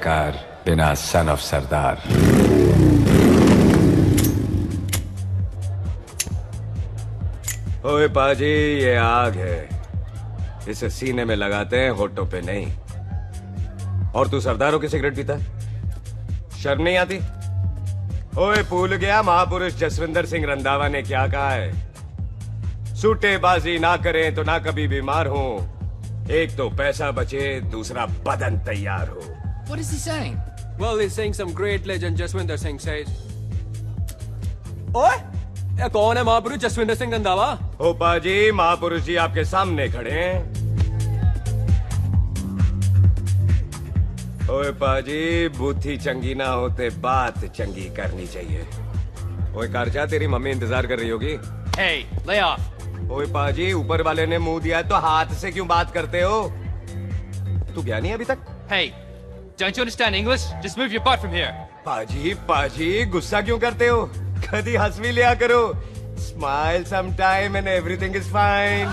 सरकार बिना son of सरदार। ओए पाजी, ये आग है, इसे सीने में लगाते हैं, होठों पे नहीं। और तू सरदारों की सिगरेट पीता है? शर्म नहीं आती? ओए भूल गया महापुरुष जसविंदर सिंह रंधावा ने क्या कहा है? सूटेबाजी ना करें तो ना कभी बीमार हो। एक तो पैसा बचे, दूसरा बदन तैयार हो। What is he saying? Well, he's saying some great legend Jaswinder Singh says. ओए, ये कौन है महापुरुष जसविंदर सिंह रंधावा? ओ पाजी, महापुरुष जी आपके सामने खड़े हैं। ओए पाजी, बुद्धि चंगी ना होते बात चंगी करनी चाहिए। ओए कारचा, तेरी मम्मी इंतजार कर रही होगी। Hey, lay off. ओए पाजी, ऊपर वाले ने मुंह दिया है तो हाथ से क्यों बात करते हो? तू गया नहीं अभी तक? Hey, don't you understand English? Just move your butt from here. पाजी, गुस्सा क्यों करते हो? कभी हंस भी लिया करो। Smile sometime and everything is fine.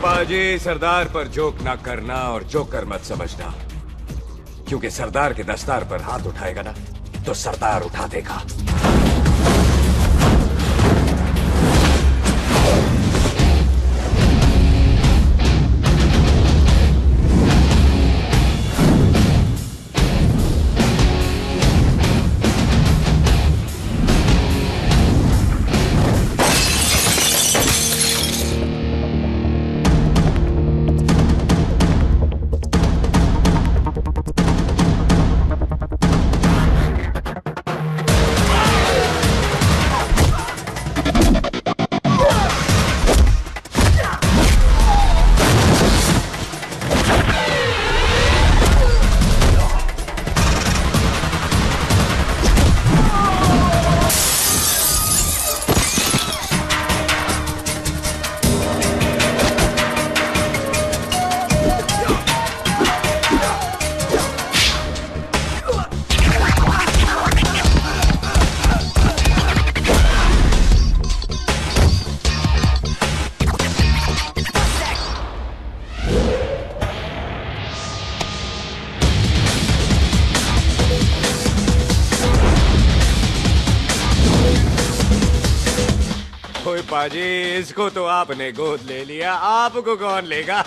पाजी, सरदार पर जोक ना करना और जोकर मत समझना, क्योंकि सरदार के दस्तार पर हाथ उठाएगा ना तो सरदार उठा देगा। पाजी, इसको तो आपने गोद ले लिया, आपको कौन लेगा?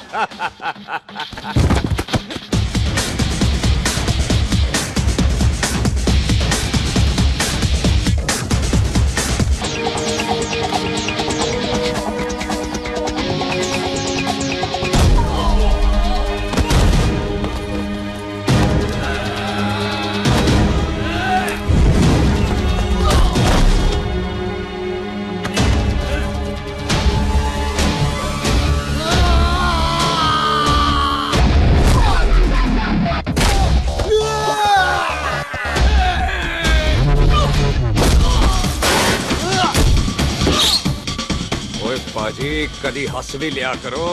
पाजी, कदी हंस भी लिया करो।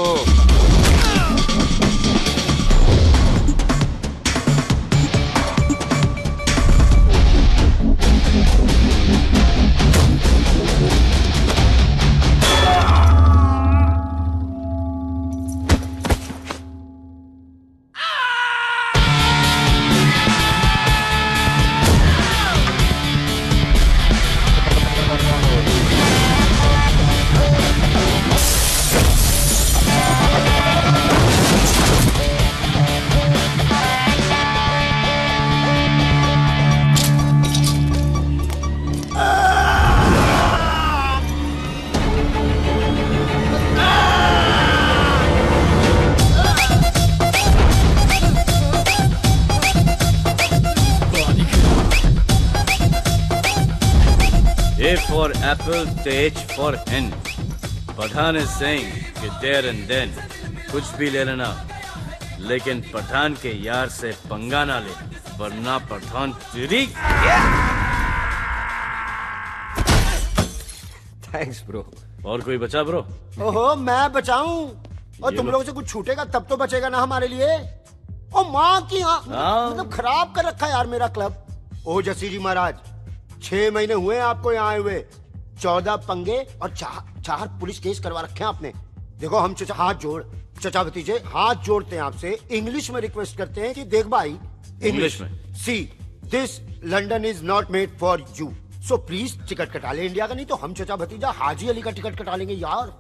A for apple, the H for hen. Pathan is saying कि there and then कुछ भी ले लेना, लेकिन पठान के यार से पंगा ना ले, वरना पठान तेरी। Thanks bro. और कोई बचा ब्रो? ओहो, मैं बचाऊं? और तुम लोगों से कुछ छूटेगा तब तो बचेगा ना हमारे लिए। ओ माँ की मतलब खराब कर रखा है यार मेरा क्लब। ओ जसी जी महाराज, 6 महीने हुए हैं आपको यहाँ आए हुए, 14 पंगे और 4 पुलिस केस करवा रखे हैं आपने। देखो हम चचा हाथ जोड़, चचा भतीजे हाथ जोड़ते हैं आपसे, इंग्लिश में रिक्वेस्ट करते हैं कि देख भाई, इंग्लिश में see this London is not made for you, so please ticket कटा ले इंडिया का, नहीं तो हम चचा भतीजा हाजी अली का टिकट कटा लेंगे यार।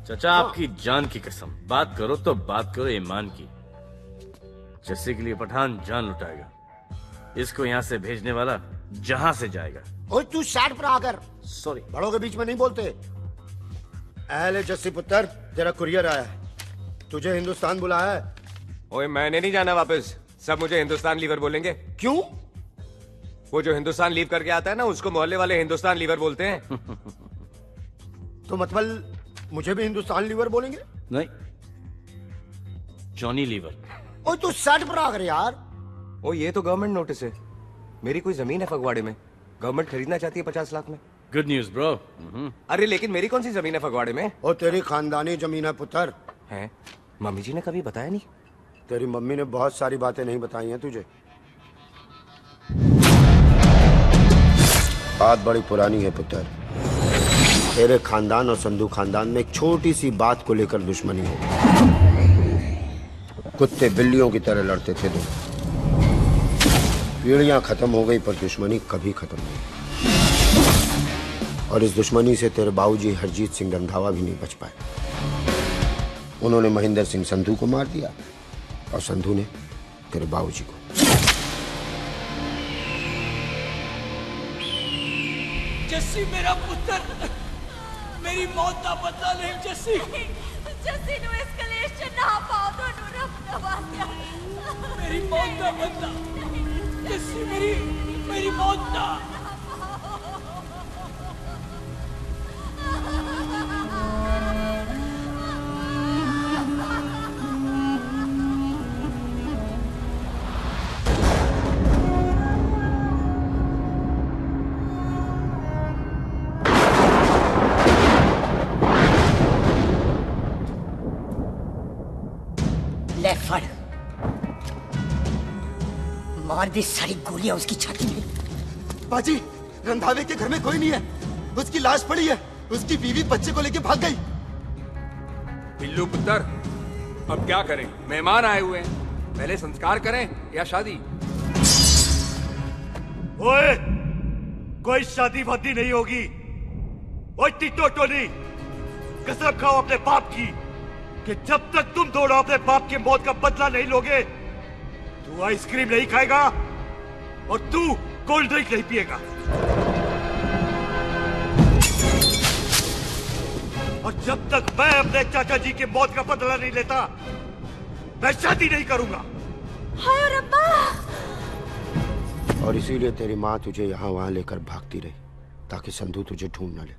चाचा आपकी जान की कसम, बात करो तो बात करो ईमान की। जस्सी के लिए पठान जान लुटाएगा, इसको यहाँ से भेजने वाला जहाँ से जाएगा। ओए तू साइड पर आकर, सॉरी बड़ों के बीच में नहीं बोलते। अहले जस्सी पुत्र, तेरा कुरियर आया है, तुझे हिंदुस्तान बुलाया है। ओए मैंने नहीं जाना वापस, सब मुझे हिंदुस्तान लीवर बोलेंगे। क्यों? वो जो हिंदुस्तान लीव करके आता है ना, उसको मोहल्ले वाले हिंदुस्तान लीवर बोलते हैं। तो मतलब मुझे भी हिंदुस्तान लीवर बोलेंगे? नहीं, जॉनी लीवर। ओए तू साइड पर आकर यार। ओ ये तो गवर्नमेंट नोटिस है, मेरी कोई जमीन है फगवाड़े में, गवर्नमेंट खरीदना चाहती है 50 लाख में। Good news bro. अरे लेकिन मेरी कौन सी जमीन है फगवाड़े में? और तेरी खानदानी जमीन है पुत्र। है? मम्मी जी ने कभी बताया नहीं? तेरी मम्मी ने बहुत सारी बातें नहीं बताई हैं तुझे। बात बड़ी पुरानी है पुत्र, तेरे खानदान और संधू खानदान में एक छोटी सी बात को लेकर दुश्मनी है। कुत्ते बिल्लियों की तरह लड़ते थे दोनों, पीढ़ियां खत्म हो गई पर दुश्मनी कभी खत्म नहीं। और इस दुश्मनी से तेरे बाबूजी हरजीत सिंह रंधावा भी नहीं बच पाए। उन्होंने महेंद्र सिंह संधू को मार दिया और संधू ने तेरे बाबूजी को। जस्सी मेरा पुत्र, मेरी मौत का बदला नहीं जस्सी। जस्सी नु इस कलेश च ना पाओ दोनों रब नवाज़िया। मेरी मौत का बदला जस्सी, मेरी मौत का। ले फड़, मार दी सारी गोलियां उसकी छाती में। बाजी, रंधावे के घर में कोई नहीं है, उसकी लाश पड़ी है, उसकी बीवी बच्चे को लेके भाग गई। बिल्लू पुत्र, अब क्या करें? मेहमान आए हुए हैं, पहले संस्कार करें या शादी? ओए, कोई शादी वादी नहीं होगी। ओए टिटो टोनी, कसम खाओ अपने बाप की कि जब तक तुम दोनों अपने बाप की मौत का बदला नहीं लोगे, तू आइसक्रीम नहीं खाएगा और तू कोल्ड ड्रिंक नहीं पिएगा। और जब तक मैं अपने चाचा जी की मौत का बदला नहीं लेता, मैं शादी नहीं करूंगा। हाय रब्बा! और इसीलिए तेरी माँ तुझे यहाँ वहां लेकर भागती रही, ताकि संधू तुझे ढूंढ न ले।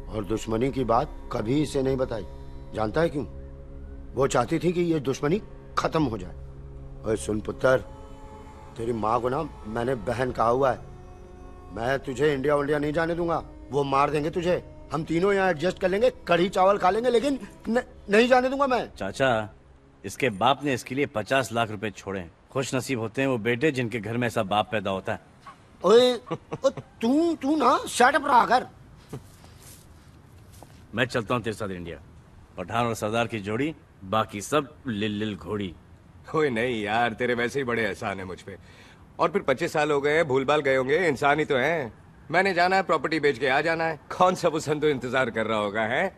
और दुश्मनी की बात कभी इसे नहीं बताई, जानता है क्यों? वो चाहती थी कि ये दुश्मनी खत्म हो जाए। और सुन पुत्र, तेरी माँ को ना मैंने बहन कहा हुआ है, मैं तुझे इंडिया नहीं जाने दूंगा। वो मार देंगे तुझे, हम तीनों यहाँ एडजस्ट कर लेंगे, कढ़ी चावल खा लेंगे, लेकिन नहीं जाने दूंगा मैं। चाचा, इसके बाप ने इसके लिए 50 लाख रुपए छोड़े हैं। खुश नसीब होते हैं वो बेटे जिनके घर में ऐसा बाप पैदा होता है। ओए, तू ना शर्ट पर आकर। मैं चलता हूँ तेरे साथ इंडिया। पठान और सरदार की जोड़ी, बाकी सब लिल घोड़ी। ओए नहीं यार, तेरे वैसे ही बड़े एहसान है मुझ पे। और फिर 25 साल हो गए, भूल भाल गए होंगे, इंसान ही तो हैं। मैंने जाना है, प्रॉपर्टी बेच के आ जाना है। कौन सा वो संधू इंतजार कर रहा होगा? है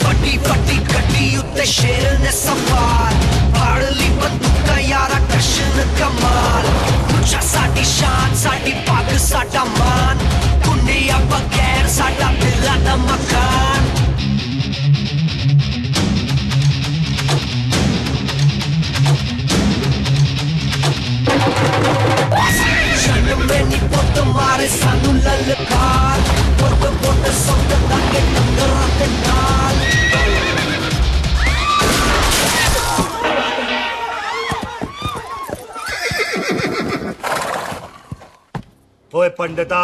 फटी फटी कटी उत्ते शेर ने सवार, फाड़ ली बंदूका यारा टशन कमाल। ऊंचा साडी शान, साडी पग, साडा मान, कुंडिया बगैर साडा दिला दा मकान। जन्म में नी पुत मारे सानू ललकार, पुत पुत सुत ताके डंगरां ते नाल। ओए पंडिता,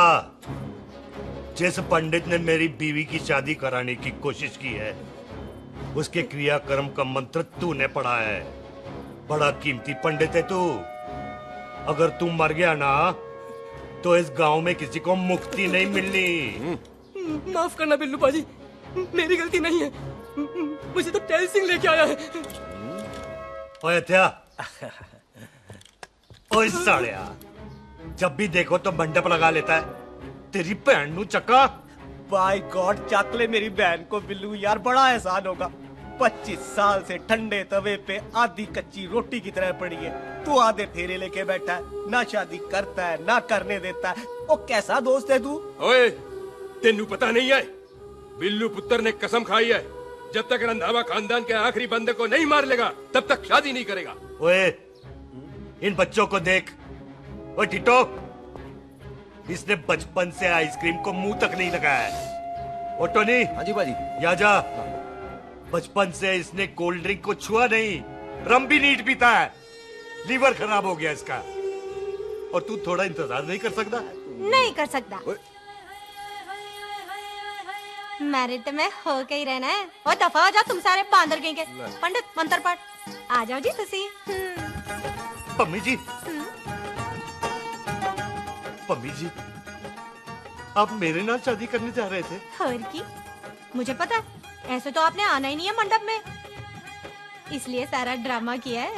जिस पंडित ने मेरी बीवी की शादी कराने की कोशिश की है, उसके क्रियाकर्म का मंत्र तूने पढ़ा है। बड़ा कीमती पंडित है तू। अगर तू मर गया ना तो इस गांव में किसी को मुक्ति नहीं मिलनी। माफ करना बिल्लू पाजी, मेरी गलती नहीं है। मुझे तो टैल सिंह लेके आया है। ओए हत्या, ओए सालिया, जब भी देखो तो मंडप लगा लेता है। तेरी भैन नू चक्का। बाय गॉड, चक ले मेरी बहन को बिल्लू यार, बड़ा एहसान होगा। 25 साल से ठंडे तवे पे आधी कच्ची रोटी की तरह पड़ी है। तू आधे ठेरे लेके बैठा है, ना शादी करता है ना करने देता है। ओ कैसा दोस्त है तू? ओए, तेनू पता नहीं है, बिल्लू पुत्र ने कसम खाई है, जब तक रंधावा खानदान के आखिरी बंदे को नहीं मार लेगा तब तक शादी नहीं करेगा। ओए, इन बच्चों को देख। ओए टिटो, इसने बचपन से आइसक्रीम को मुंह तक नहीं लगाया है। ओ टोनी। हाँ जी बाजी। या जा। बचपन से इसने कोल्ड ड्रिंक को छुआ नहीं, रम भी नीट पीता है। लीवर खराब हो गया इसका। और तू थोड़ा इंतजार नहीं कर सकता? नहीं कर सकता। मैरिड में हो के ही रहना है। और दफा हो जा तुम सारे बांदर गए। पंडित मंत्र पढ़। आ जाओ जी तुसी। पम्मी जी, पम्मी जी, आप मेरे नाल शादी करने जा रहे थे? और की मुझे पता है, ऐसे तो आपने आना ही नहीं है मंडप में, इसलिए सारा ड्रामा किया है।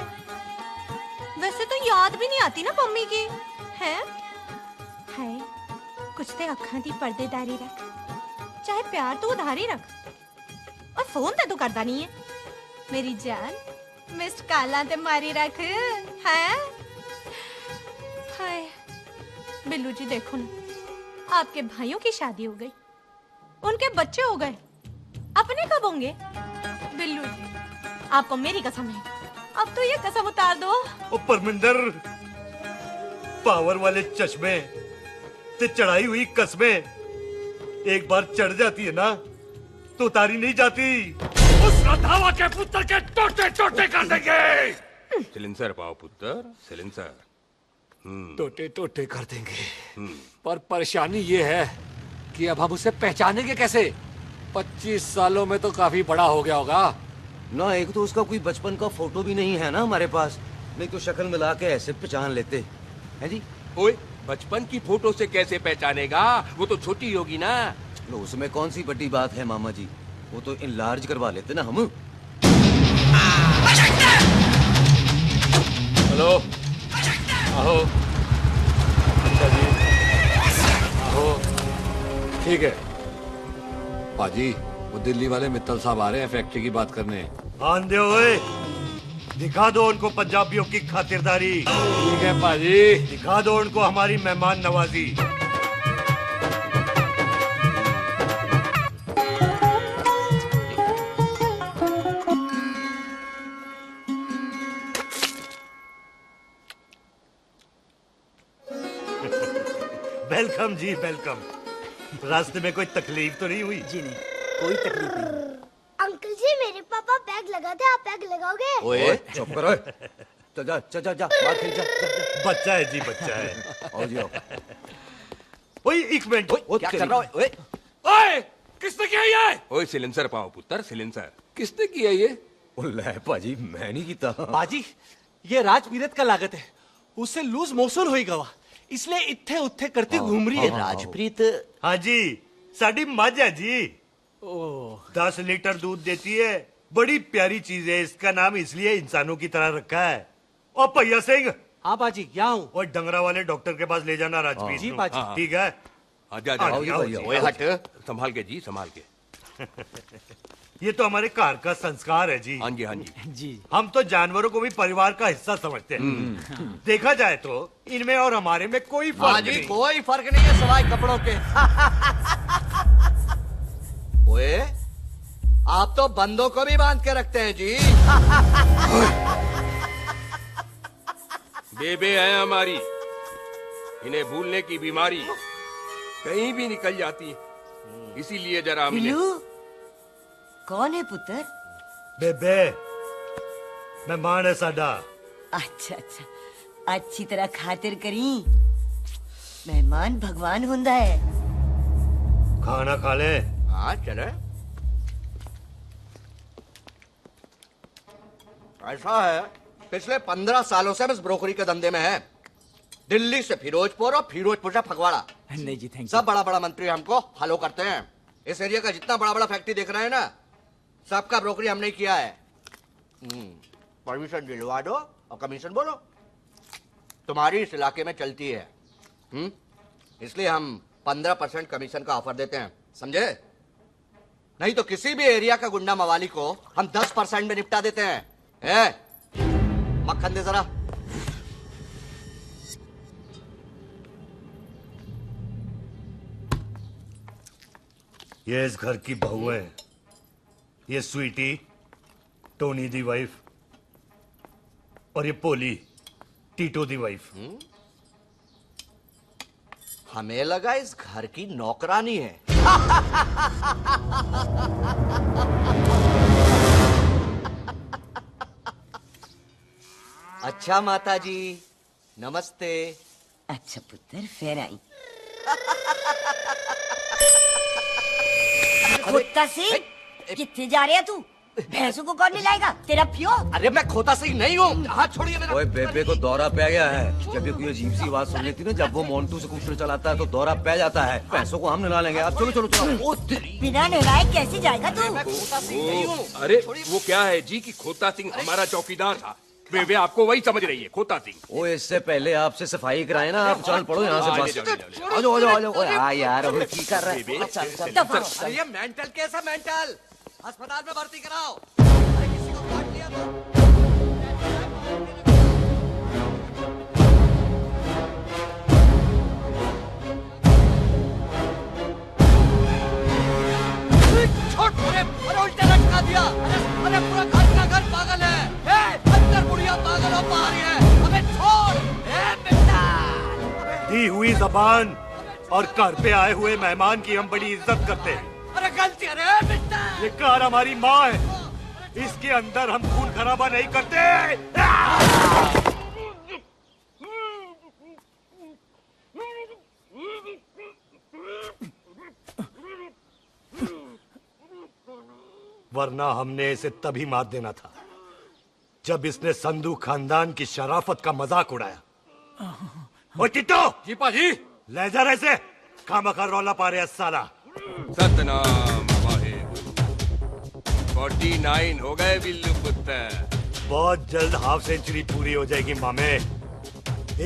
वैसे तो याद भी नहीं आती ना मम्मी की है। कुछ ते अखां दी पर्देदारी रख, चाहे प्यार तो उधारी रख, और फोन ते तो करता नहीं है। मेरी जान, मिस्ड काला ते मारी रख है। हाय बिल्लू जी, देखो ना, आपके भाइयों की शादी हो गई, उनके बच्चे हो गए, अपने कब होंगे? बिल्लू जी, आपको मेरी कसम है, अब तो ये कसम उतार दो। ओ परमिंदर, पावर वाले चश्मे ते चढ़ाई हुई कस्में एक बार चढ़ जाती है ना तो उतारी नहीं जाती। उस रंधावा के पुत्र के टोटे टोटे कर देंगे। सिलेंसर पाओ पुत्र, सिलेंसर। टोटे टोटे कर देंगे। पर परेशानी ये है कि अब हम उसे पहचानेंगे कैसे? 25 सालों में तो काफी बड़ा हो गया होगा ना। एक तो उसका कोई बचपन का फोटो भी नहीं है ना हमारे पास, नहीं तो शक्ल मिला के ऐसे पहचान लेते हैं जी। ओए, बचपन की फोटो से कैसे पहचानेगा? वो तो छोटी होगी ना। लो, उसमें कौन सी बड़ी बात है मामा जी, वो तो इनलार्ज करवा लेते ना हम। हेलो, आहो। अच्छा जी, आहो। ठीक है पाजी, वो दिल्ली वाले मित्तल साहब आ रहे हैं फैक्ट्री की बात करने। आन दे ओए, दिखा दो उनको पंजाबियों की खातिरदारी। ठीक है पाजी। दिखा दो उनको हमारी मेहमान नवाजी। वेलकम जी, वेलकम। रास्ते में कोई तकलीफ तो नहीं हुई? जी नहीं, कोई तकलीफ नहीं। अंकल जी, मेरे पापा बैग लगाते, आप बैग लगाओगे? ओए चुप करो। चल जा चल जा जा, बाहर खेल जा, जा, जा। बच्चा है जी, बच्चा है। आओ जी आओ। ओए एक मिनट, क्या कर रहा है? ओए ओए, किसने किया ये? ओए सिलेंसर पाओ पुत्र, सिलेंसर। किसने किया ये? ले पाजी, मैं नहीं कीता। बाजी, ये राजपीरत का लागत है, उससे लूज मोशन होई गवा, इसलिए इत्थे उत्थे करती घूम रही है। राजप्रीत? हाँ जी, साडी मझ है जी। 10 लीटर दूध देती है, बड़ी प्यारी चीज है। इसका नाम इसलिए इंसानों की तरह रखा है। और भैया सिंह। हाँ बाजी, क्या हूँ? और डंगरा वाले डॉक्टर के पास ले जाना राजपीत। जी बाजी। ठीक है। आजा आजा। ओए हट, संभाल के जी, संभाल के। ये तो हमारे घर का संस्कार है जी। हाँ जी, हाँ जी। जी। हम तो जानवरों को भी परिवार का हिस्सा समझते हैं। देखा जाए तो इनमें और हमारे में कोई फर्क नहीं। कोई फर्क नहीं है सिवाय कपड़ों के। ओए, आप तो बंदों को भी बांध के रखते हैं जी। बेबे है हमारी, इन्हें भूलने की बीमारी कहीं भी निकल जाती, इसीलिए जरा हमने। कौन है पुत्र? बेबे मेहमान है साडा। अच्छा अच्छा, अच्छी तरह खातिर करी। मेहमान भगवान हुंदा है। खाना खा ले। हाँ चले। ऐसा है, पिछले 15 सालों से हम इस ब्रोकरी के धंधे में हैं। दिल्ली से फिरोजपुर और फिरोजपुर से फगवाड़ा। नहीं जी थैंक सब बड़ा बड़ा मंत्री हमको फॉलो करते हैं। इस एरिया का जितना बड़ा बड़ा फैक्ट्री देख रहे हैं ना, सबका ब्रोकरी हमने किया है। परमिशन दिलवा दो और कमीशन बोलो। तुम्हारी इस इलाके में चलती है। इसलिए हम 15% कमीशन का ऑफर देते हैं, समझे? नहीं तो किसी भी एरिया का गुंडा मवाली को हम 10% में निपटा देते हैं। मक्खन दे जरा। ये इस घर की बहू है। ये स्वीटी, टोनी दी वाइफ, और ये पोली, टीटो दी वाइफ। हमें लगा इस घर की नौकरानी है। अच्छा माता जी, नमस्ते। अच्छा पुत्र, फिर आई। खोता सिंह, कितने जा रहे है तू? भैंसों को कौन लाएगा? तेरा प्यो? अरे मैं खोता सिंह नहीं हूँ। हाथ छोड़िए मेरा। ओए बेबे को दौरा पै गया है। जब भी कोई अजीब सी आवाज सुन लेती ना, जब वो मोन्टू स्कूटर चलाता है तो दौरा पै जाता है। पैसों को हम नहला लेंगे। आप चलो चलो चलो। बिना नहलाए कैसे जाएगा तू? अरे वो क्या है जी कि खोता सिंह हमारा चौकीदार था। वे आपको वही समझ रही है, खोता सिंह। ओ इससे पहले आपसे सफाई कराए ना, आप चल पड़ो यहाँ से। बस आ जाओ आ जाओ आ जाओ। ओए हाँ यार, अभी की कर रहे हैं? ये मेंटल केस है, मेंटल। अस्पताल में भर्ती कराओ। अरे किसी को काट लिया तो। अरे उल्टा लटका दिया। अरे पूरा घर का घर पागल है। अंदर बुढ़िया पागल और बाहर है। अबे छोड़। दी हुई जबान और घर पे आए हुए मेहमान की हम बड़ी इज्जत करते हैं। अरे गलती है बेटा। ये कार हमारी माँ है। इसके अंदर हम खून खराबा नहीं करते। वरना हमने इसे तभी मार देना था जब इसने संधू खानदान की शराफत का मजाक उड़ाया। ओ टिट्टो जी पाजी, ले जा रहे से। खामखा रौला पा रहे साला। सतनाम वाहेगुरु। 49 हो गए बिल्लू पुत्र। बहुत जल्द हाफ सेंचुरी पूरी हो जाएगी मामे।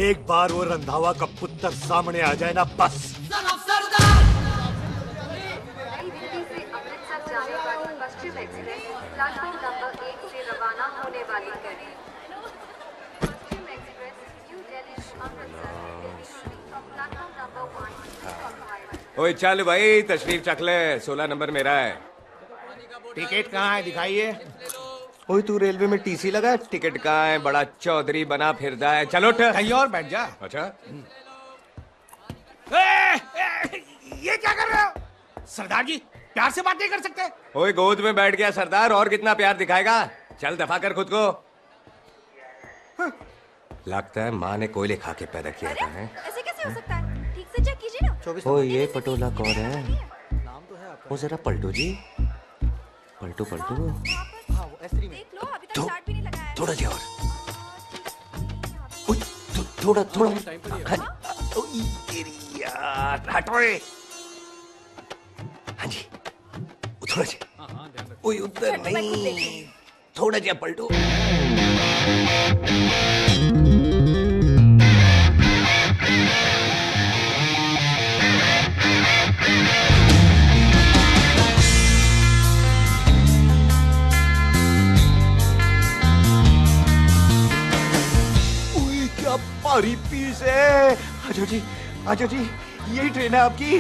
एक बार वो रंधावा का पुत्र सामने आ जाए ना, बस। पश्चिम एक्सप्रेस प्लेटफॉर्म नंबर 1 से रवाना होने वाली है। Paschim express New Delhi Amritsar platform number 1। ओए चल भाई, तशरीफ चख ले। 16 नंबर मेरा है। टिकट कहाँ है? दिखाइए। ओए तू रेलवे में टीसी लगा, टिकट कहाँ है? बड़ा चौधरी बना फिरदा है। चलो उठ। कहीं और बैठ जा। अच्छा ये क्या कर रहे हो? सरदार जी, प्यार से बात नहीं कर सकते? ओए गोद में बैठ गया सरदार, और कितना प्यार दिखाएगा? चल दफा कर खुद को। लगता है माँ ने कोयले खा के पैदा किया था। ऐसे कैसे हो सकता है? ठीक से चेक कीजिए ना। ओ ये पटोला कौन है? वो जरा पलटू जी, पलटू पलटू। देख लो, अभी तक स्टार्ट भी नहीं लगाया है। थोड़ा जी और। थोड़ा थोड़ा। यार हटो। हाँ जी, थोड़ा जी। ओए उधर नहीं, थोड़ा जी पलटो। क्या भारी पीस है। आजो जी, आजो जी, यही ट्रेन है आपकी।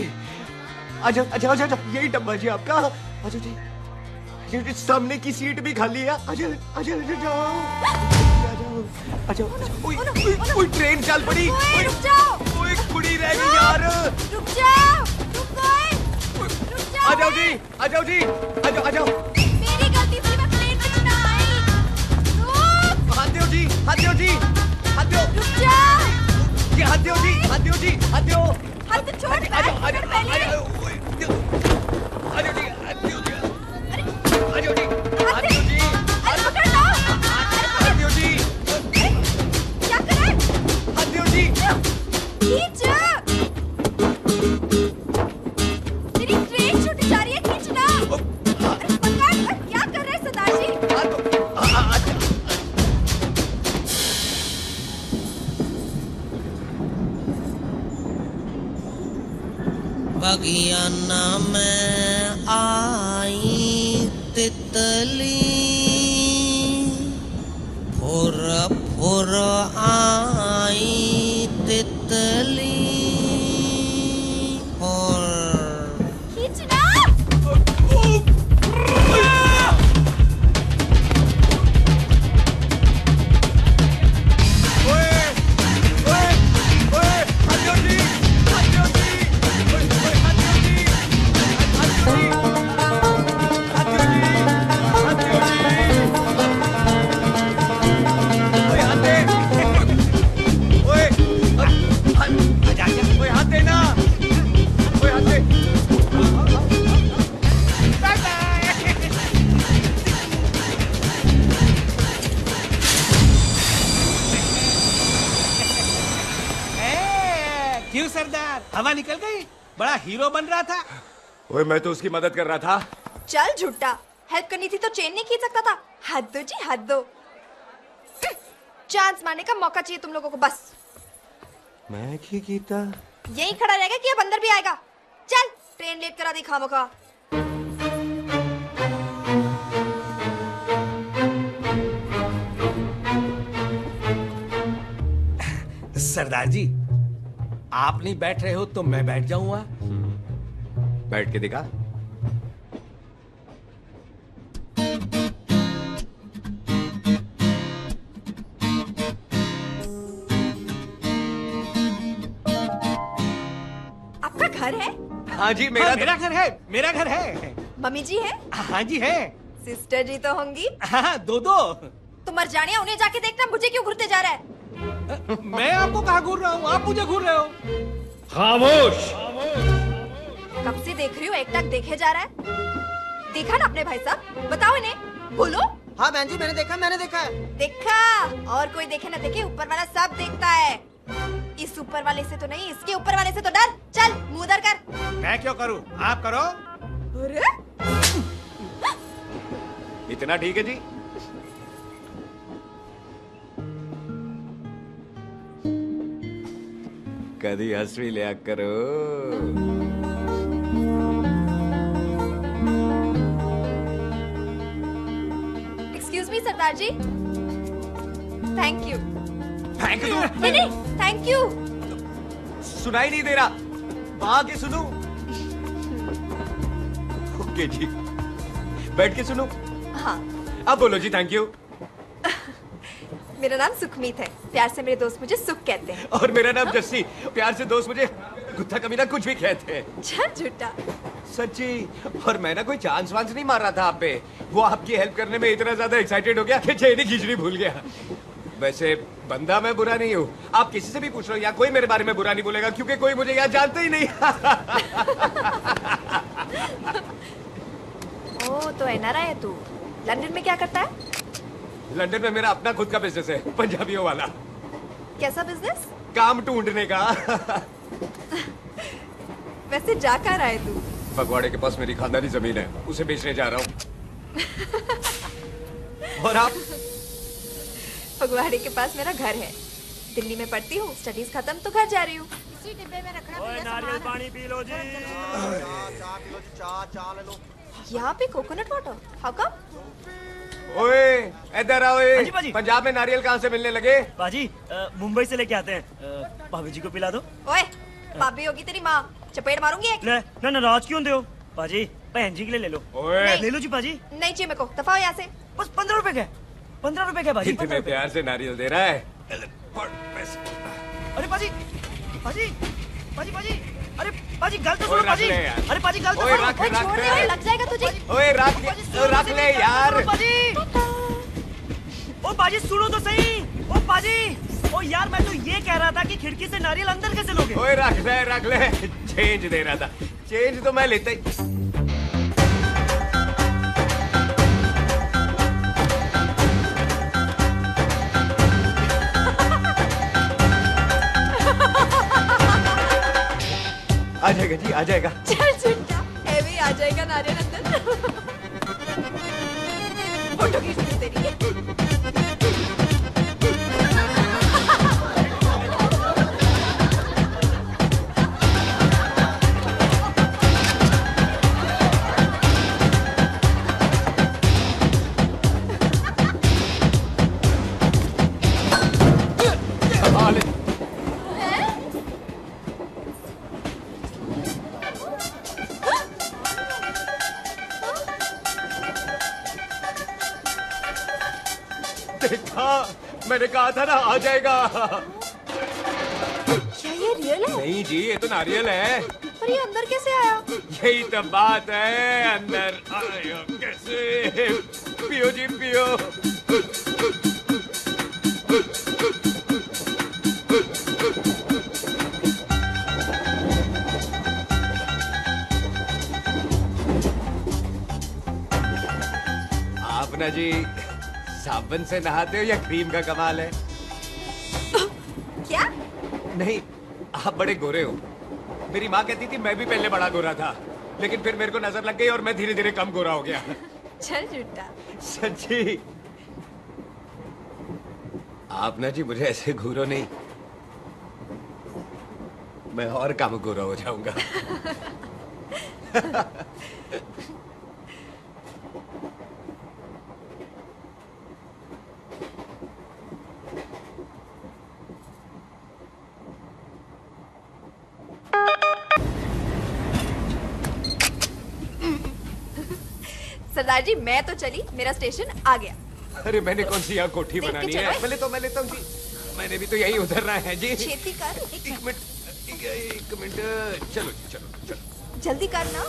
आजो, अच्छा अच्छा अच्छा, यही डब्बा जी आपका। आजो जी, सामने की सीट भी खाली है। आजो आजो आजो जाओ। आजो आजो। ओए ट्रेन चल पड़ी। रुक जाओ। ओए कुड़ी रह गई यार। रुक जाओ। रुक गए। रुक जाओ। आ जाओ जी, आ जाओ जी, आ जाओ आ जाओ। मेरी गलती थी, मैं प्लेन में ना आई। रुक। हाथ दो जी, हाथ दो जी, हाथ दो। रुक जाओ। ये हाथ दो जी, हाथ दो जी, हाथ दो। हाथ छोड़। आ जाओ आ जाओ। बगियाना में आई तितली फुर फुर आई तितली और क्यों सरदार, हवा निकल गई? बड़ा हीरो बन रहा था। ओए मैं तो उसकी मदद कर रहा था। चल झूठा, हेल्प करनी थी तो चेन नहीं खींच सकता था। हद दो जी, हद दो। चांस मारने का मौका चाहिए तुम लोगों को बस। मैं की कीता यही खड़ा रहेगा कि अब अंदर भी आएगा? चल ट्रेन लेट करा दी खामोखा। सरदार जी, आप नहीं बैठ रहे हो तो मैं बैठ जाऊंगा। बैठ के दिखा। आपका घर है? हाँ जी, मेरा घर है। मेरा घर है। मम्मी जी है? हाँ जी है। सिस्टर जी तो होंगी? हाँ, दो दो। तुम मर जाने, उन्हें जाके देखना मुझे क्यों घूरते जा रहा है। मैं आपको कहाँ घूर रहा हूँ, आप मुझे घूर रहे हो। खामोश। कब से देख रही हो, एक टक देखे जा रहा है। देखा ना अपने भाई साहब, बताओ इन्हें, बोलो। हाँ बहन जी, मैंने देखा है। देखा? और कोई देखे ना देखे, ऊपर वाला सब देखता है। इस ऊपर वाले से तो नहीं, इसके ऊपर वाले से तो डर। चल मुंह उधर कर। मैं क्यों करूँ, आप करो। अरे इतना ठीक है जी। कभी हंस भी लिया करो। Excuse me Sardar ji. Thank you. Thank you? नहीं, थैंक यू। सुनाई नहीं दे रहा, वहां के सुनू। ओके जी, बैठ के सुनू। हाँ। अब बोलो जी थैंक यू। मेरा नाम सुखमीत है, प्यार से मेरे दोस्त मुझे सुख कहते हैं। और मेरा नाम जस्सी, प्यार से दोस्त मुझे कुत्ता कमीना कुछ भी कहते हैं। चल झूठा। सच्ची। और मैं ना कोई चांस वांस नहीं मार रहा था आप पे, वो आपकी हेल्प करने में इतना ज्यादा एक्साइटेड हो गया कि चेन ही खींचनी भूल गया। वैसे बंदा मैं बुरा नहीं हूँ, आप किसी से भी पूछ लो, यहाँ कोई मेरे बारे में बुरा नहीं बोलेगा क्योंकि कोई मुझे यहाँ जानते ही नहीं। ओ तो एनआरआई है तू। लंदन में क्या करता है? लंदन में मेरा अपना खुद का बिजनेस है, पंजाबियों वाला। कैसा बिजनेस? काम ढूंढने का। वैसे जा कहाँ रहा है तू? फगवाड़े के पास मेरी खानदानी जमीन है, उसे बेचने जा रहा हूँ। और आप? फगवाड़े के पास मेरा घर है, दिल्ली में पढ़ती हूँ, स्टडीज खत्म तो घर जा रही हूँ। इसी डिब्बे में रखना। नारियल पानी पी लो जी। यहाँ पे कोकोनट वाटर? How come? ओए इधर आओ। हाँ जी, बाजी। पंजाब में नारियल कहाँ से मिलने लगे? बाजी मुंबई से लेके आते हैं, भाभी जी को पिला दो। ओए भाभी होगी तेरी माँ, चपेट मारूंगी एक। ले ना नाराज क्यों हो बाजी, बहन जी के लिए ले लो। ओए ले लो जी बाजी। नहीं चाहिए मेरे को, दफा हो यहाँ से। बस 15 रुपए का, 15 रुपए का बाजी। इतने प्यार से नारियल दे रहा है। अरे बाजी, बाजी, बाजी, बाजी, अरे बाजी गलत ओए, सुनो रख बाजी। ले यार। अरे बाजी गलत ओए, सुनो। रख, ओए रख छोड़ ले। दे, ओए लग जाएगा तुझे। ओए रख ले यार। बाजी, ओ बाजी सुनो तो सही। ओ बाजी, ओ यार मैं तो ये कह रहा था कि खिड़की से नारियल अंदर कैसे लोगे? ओए रख ले। चेंज दे रहा था, चेंज तो मैं लेता ही। आ जाएगा जी, आ जाएगा। चल झूठा, हैवी आ जाएगा नारियल अंदर। फोटो खींच ली तेरी। देखा, मैंने कहा था ना आ जाएगा। क्या ये रियल है? नहीं जी, ये तो नारियल है। पर ये अंदर कैसे आया? यही तो बात है, अंदर आया कैसे? पियो जी पियो। आप ना जी साबुन से नहाते हो या क्रीम का कमाल है? क्या? नहीं, आप बड़े गोरे हो। मेरी माँ कहती थी मैं भी पहले बड़ा गोरा था, लेकिन फिर मेरे को नजर लग गई और मैं धीरे धीरे कम गोरा हो गया। चल झूठा। सच्ची। आप ना जी मुझे ऐसे घूरो नहीं, मैं और कम गोरा हो जाऊंगा। सरदार जी मैं तो चली, मेरा स्टेशन आ गया। अरे मैंने कौन सी यहाँ कोठी देख के बनानी चलो। है? मैं लेता हूँ जी। मैंने भी तो यही उतरना है जी। छेती कर। एक मिनट। चलो जी, चलो। जल्दी कर ना।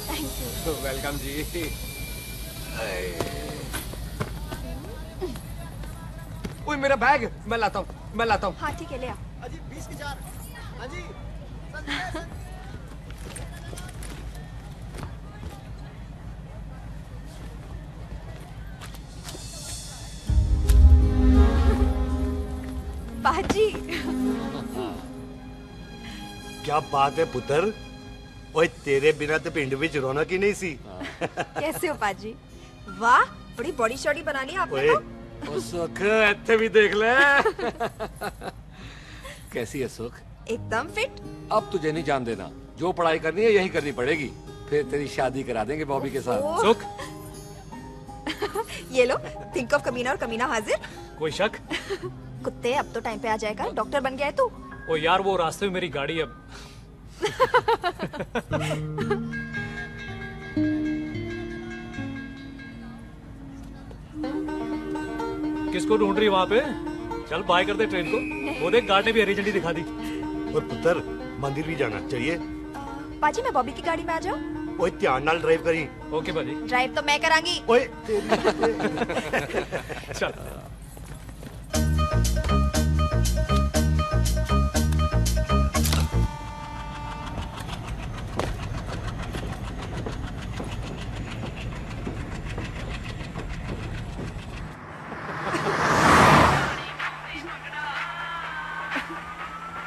Thank you. वेलकम जी। ओए मेरा बैग, मैं लाता हूँ। हाँ ठीक है, ले आ। अजी 20 की 4। अजी पाजी। क्या बात है पुत्र, ओए तेरे बिना तो पिंड विच रौनक ही नहीं सी। कैसे हो पाजी? वाह, बड़ी बॉडी शॉडी बना ली आपने ओए, तो। ओ सुख, इत्थे भी देख ले। कैसी है सुख? एकदम फिट। अब तुझे नहीं जान देना, जो पढ़ाई करनी है यही करनी पड़ेगी। फिर तेरी शादी करा देंगे बॉबी के साथ। ओह। सुख, ये लो, थिंक ऑफ कमीना और कमीना हाजिर। कोई शक? कुत्ते अब तो टाइम पे आ जाएगा, डॉक्टर बन गया है तू। ओ यार वो रास्ते में मेरी गाड़ी अब। किसको ढूंढ रही वहाँ पे? चल बाय कर दे ट्रेन को। वो देख गार्ड ने भी हरी झंडी दिखा दी। और पुत्र मंदिर भी जाना चाहिए। पाजी मैं बॉबी की गाड़ी में आ जाऊं? ओए ध्यान नाल ड्राइव करी। ओके बाजी। ड्राइव तो मैं करांगी। ओए चल।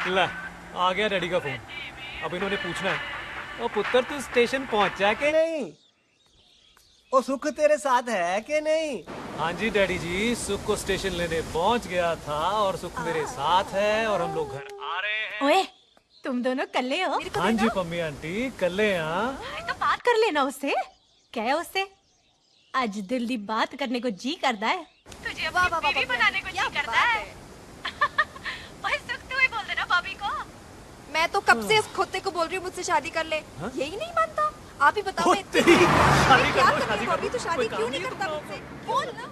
ला, आ गया डैडी का फोन। अब इन्होंने पूछना है, ओ पुत्र तू स्टेशन पहुंचा के नहीं? ओ सुख तेरे साथ है कि नहीं? हाँ जी डैडी जी, सुख को स्टेशन लेने पहुंच गया था और सुख मेरे साथ है और हम लोग घर आ रहे हैं। ओए, तुम दोनों कल्ले हो? हाँ जी पम्मी आंटी, कल्ले यहाँ। तो बात कर लेना उससे। क्या है उससे? आज दिल दी बात करने को जी करता है। तुझे अपनी बीवी बनाने को जी करता है। ओए सुख, तू ही बोल देना बॉबी को। मैं तो कब से इस खोते को बोल रही हूँ मुझसे शादी कर ले। यही नहीं मानता। आप ही बताओ मैं क्या करूँ? बॉबी तो शादी क्यों नहीं करता मुझसे? बोल ना।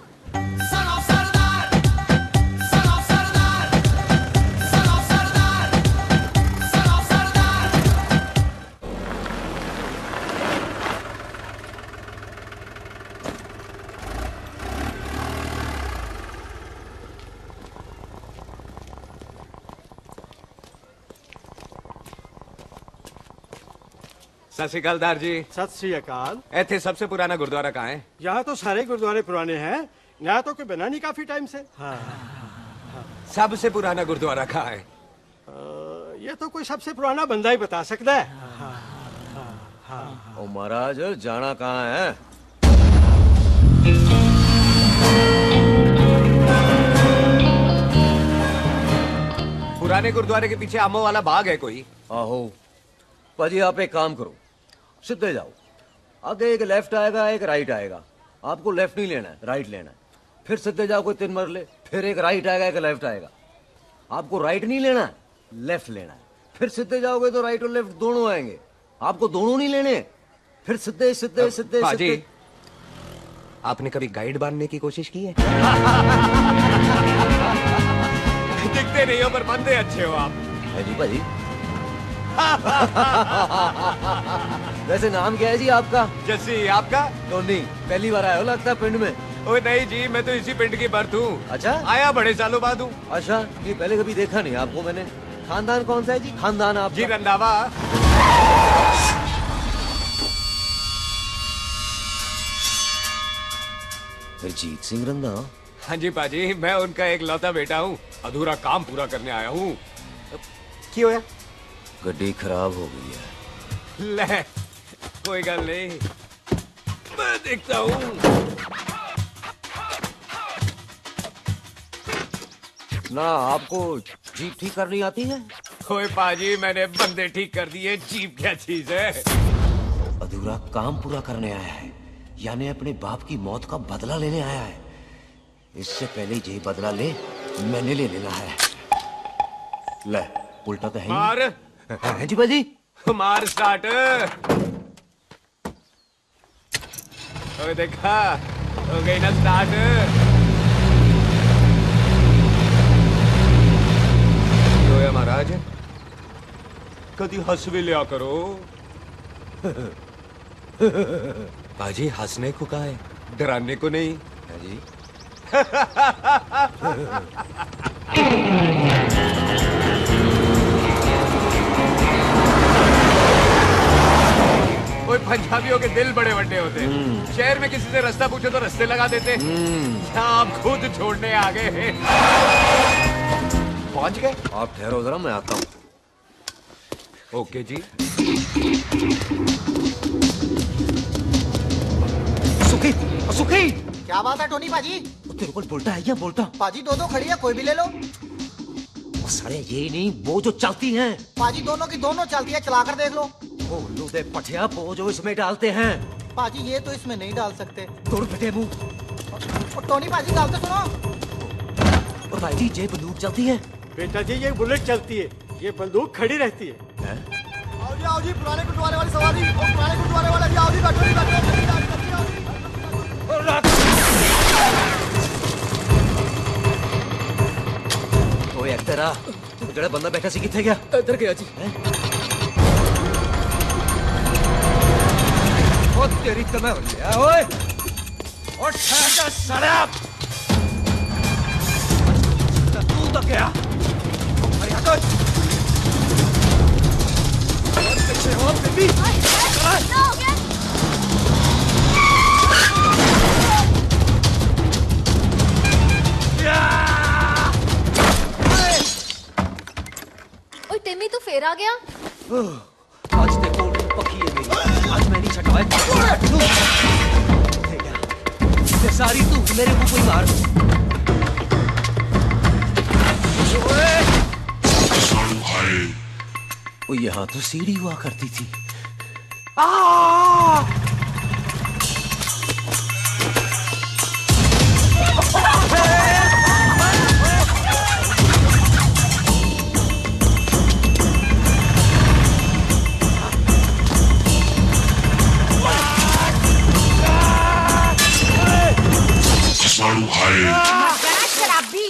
सत श्री अकाल दार जी। सत श्री अकाल। ऐथे सबसे पुराना गुरुद्वारा कहाँ है? यहाँ तो सारे गुरुद्वारे पुराने हैं, यहाँ तो कोई बना नहीं काफी टाइम से। हाँ। सबसे पुराना गुरुद्वारा कहाँ है? ये तो कोई सबसे पुराना बंदा ही बता सकता है। ओ महाराज जाना कहाँ है? पुराने गुरुद्वारे के पीछे आमों वाला बाग है कोई? आहो पाजी, आप एक काम करो, सीधे जाओ। आगे एक लेफ्ट आएगा, एक राइट आएगा। आपको लेफ्ट नहीं लेना है, राइट लेना है। फिर सीधे जाओ कोई 3 मरले, फिर एक राइट आएगा, एक लेफ्ट आएगा। आपको राइट नहीं लेना है, लेफ्ट लेना है। फिर सीधे जाओगे तो राइट और लेफ्ट दोनों आएंगे। आपको दोनों नहीं लेने, फिर सीधे सीधे सीधे पाजी, आपने कभी गाइड बांधने की कोशिश की है? दिखते नहीं हो पर बंदे अच्छे हो आप। है जी भाजी। वैसे नाम क्या है जी आपका? जस्सी। आपका? टोनी। पहली बार आए हो लगता है पिंड में। ओ नहीं जी, मैं तो इसी पिंड की बर्थ हूँ। अच्छा, आया बड़े सालों बाद हूँ। अच्छा, ये पहले कभी देखा नहीं आपको मैंने। खानदान कौन सा है जी? खानदान आप जी रंधावा। जीत सिंह रंधावा? हाँ जी पाजी, मैं उनका एक लौता बेटा हूँ। अधूरा काम पूरा करने आया हूँ। क्यों है? गड्डी खराब हो गई है। ले, कोई गल नहीं, मैं देखता हूँ। ना आपको जीप ठीक करनी आती है? ओए पाजी, मैंने बंदे ठीक कर दिए, जीप क्या चीज है? अधूरा काम पूरा करने आया है, यानी अपने बाप की मौत का बदला लेने आया है। इससे पहले ये बदला ले मैंने ले लेना है। ले, उल्टा तो है ही। मार। है जी बाजी। मार स्टार्ट। ओए देखा, हो गई ना स्टार्ट। तो महाराज कभी हंस भी लिया करो। बाजी हंसने को कहा है, डराने को नहीं है जी। कोई पंजाबियों के दिल बड़े बड़े होते हैं। शहर में किसी से रास्ता पूछो तो रास्ते लगा देते। आप खुद छोड़ने आ गए। पहुंच गए? आप ठहरो जरा, मैं आता हूँ। ओके जी। सुखी, सुखी। क्या बात है टोनी पाजी? तेरे को बोलता है या बोलता? पाजी दो खड़ी है, कोई भी ले लो। सारे ये नहीं, वो जो चलती हैं। पाजी दोनों की दोनों चलती है, चलाकर देख लो। ओ लूदे पठिया, वो जो इसमें डालते हैं। पाजी ये तो इसमें नहीं डाल सकते। तोड़ फटे मुंह। और टोनी पाजी गाल तो सुनो। और भाई जी ये बंदूक चलती है? बेटा जी ये बुलेट चलती है, ये बंदूक खड़ी रहती है। आओ जी पुराने गुरुद्वारे वाली सवारी। और पुराने गुरुद्वारे वाले भी आओ जी, बैठो जी, बैठो। ओए तेरा जड़ा बंदा बैठा सी किथे गया? इधर गया जी। ओ तेरी कमर लिया ओए। और ठहर साला। तू तो क्या? अरे हटो। और पीछे हो बेबी। क्या हो गया? ओए टिम्मी तू फिर आ गया? आज देखो पकी है मेरी। आज मैं नहीं छटवाए। ये सारी तू मेरे मुंह को मार। वो यहाँ तो सीढ़ी हुआ करती थी। शराबी।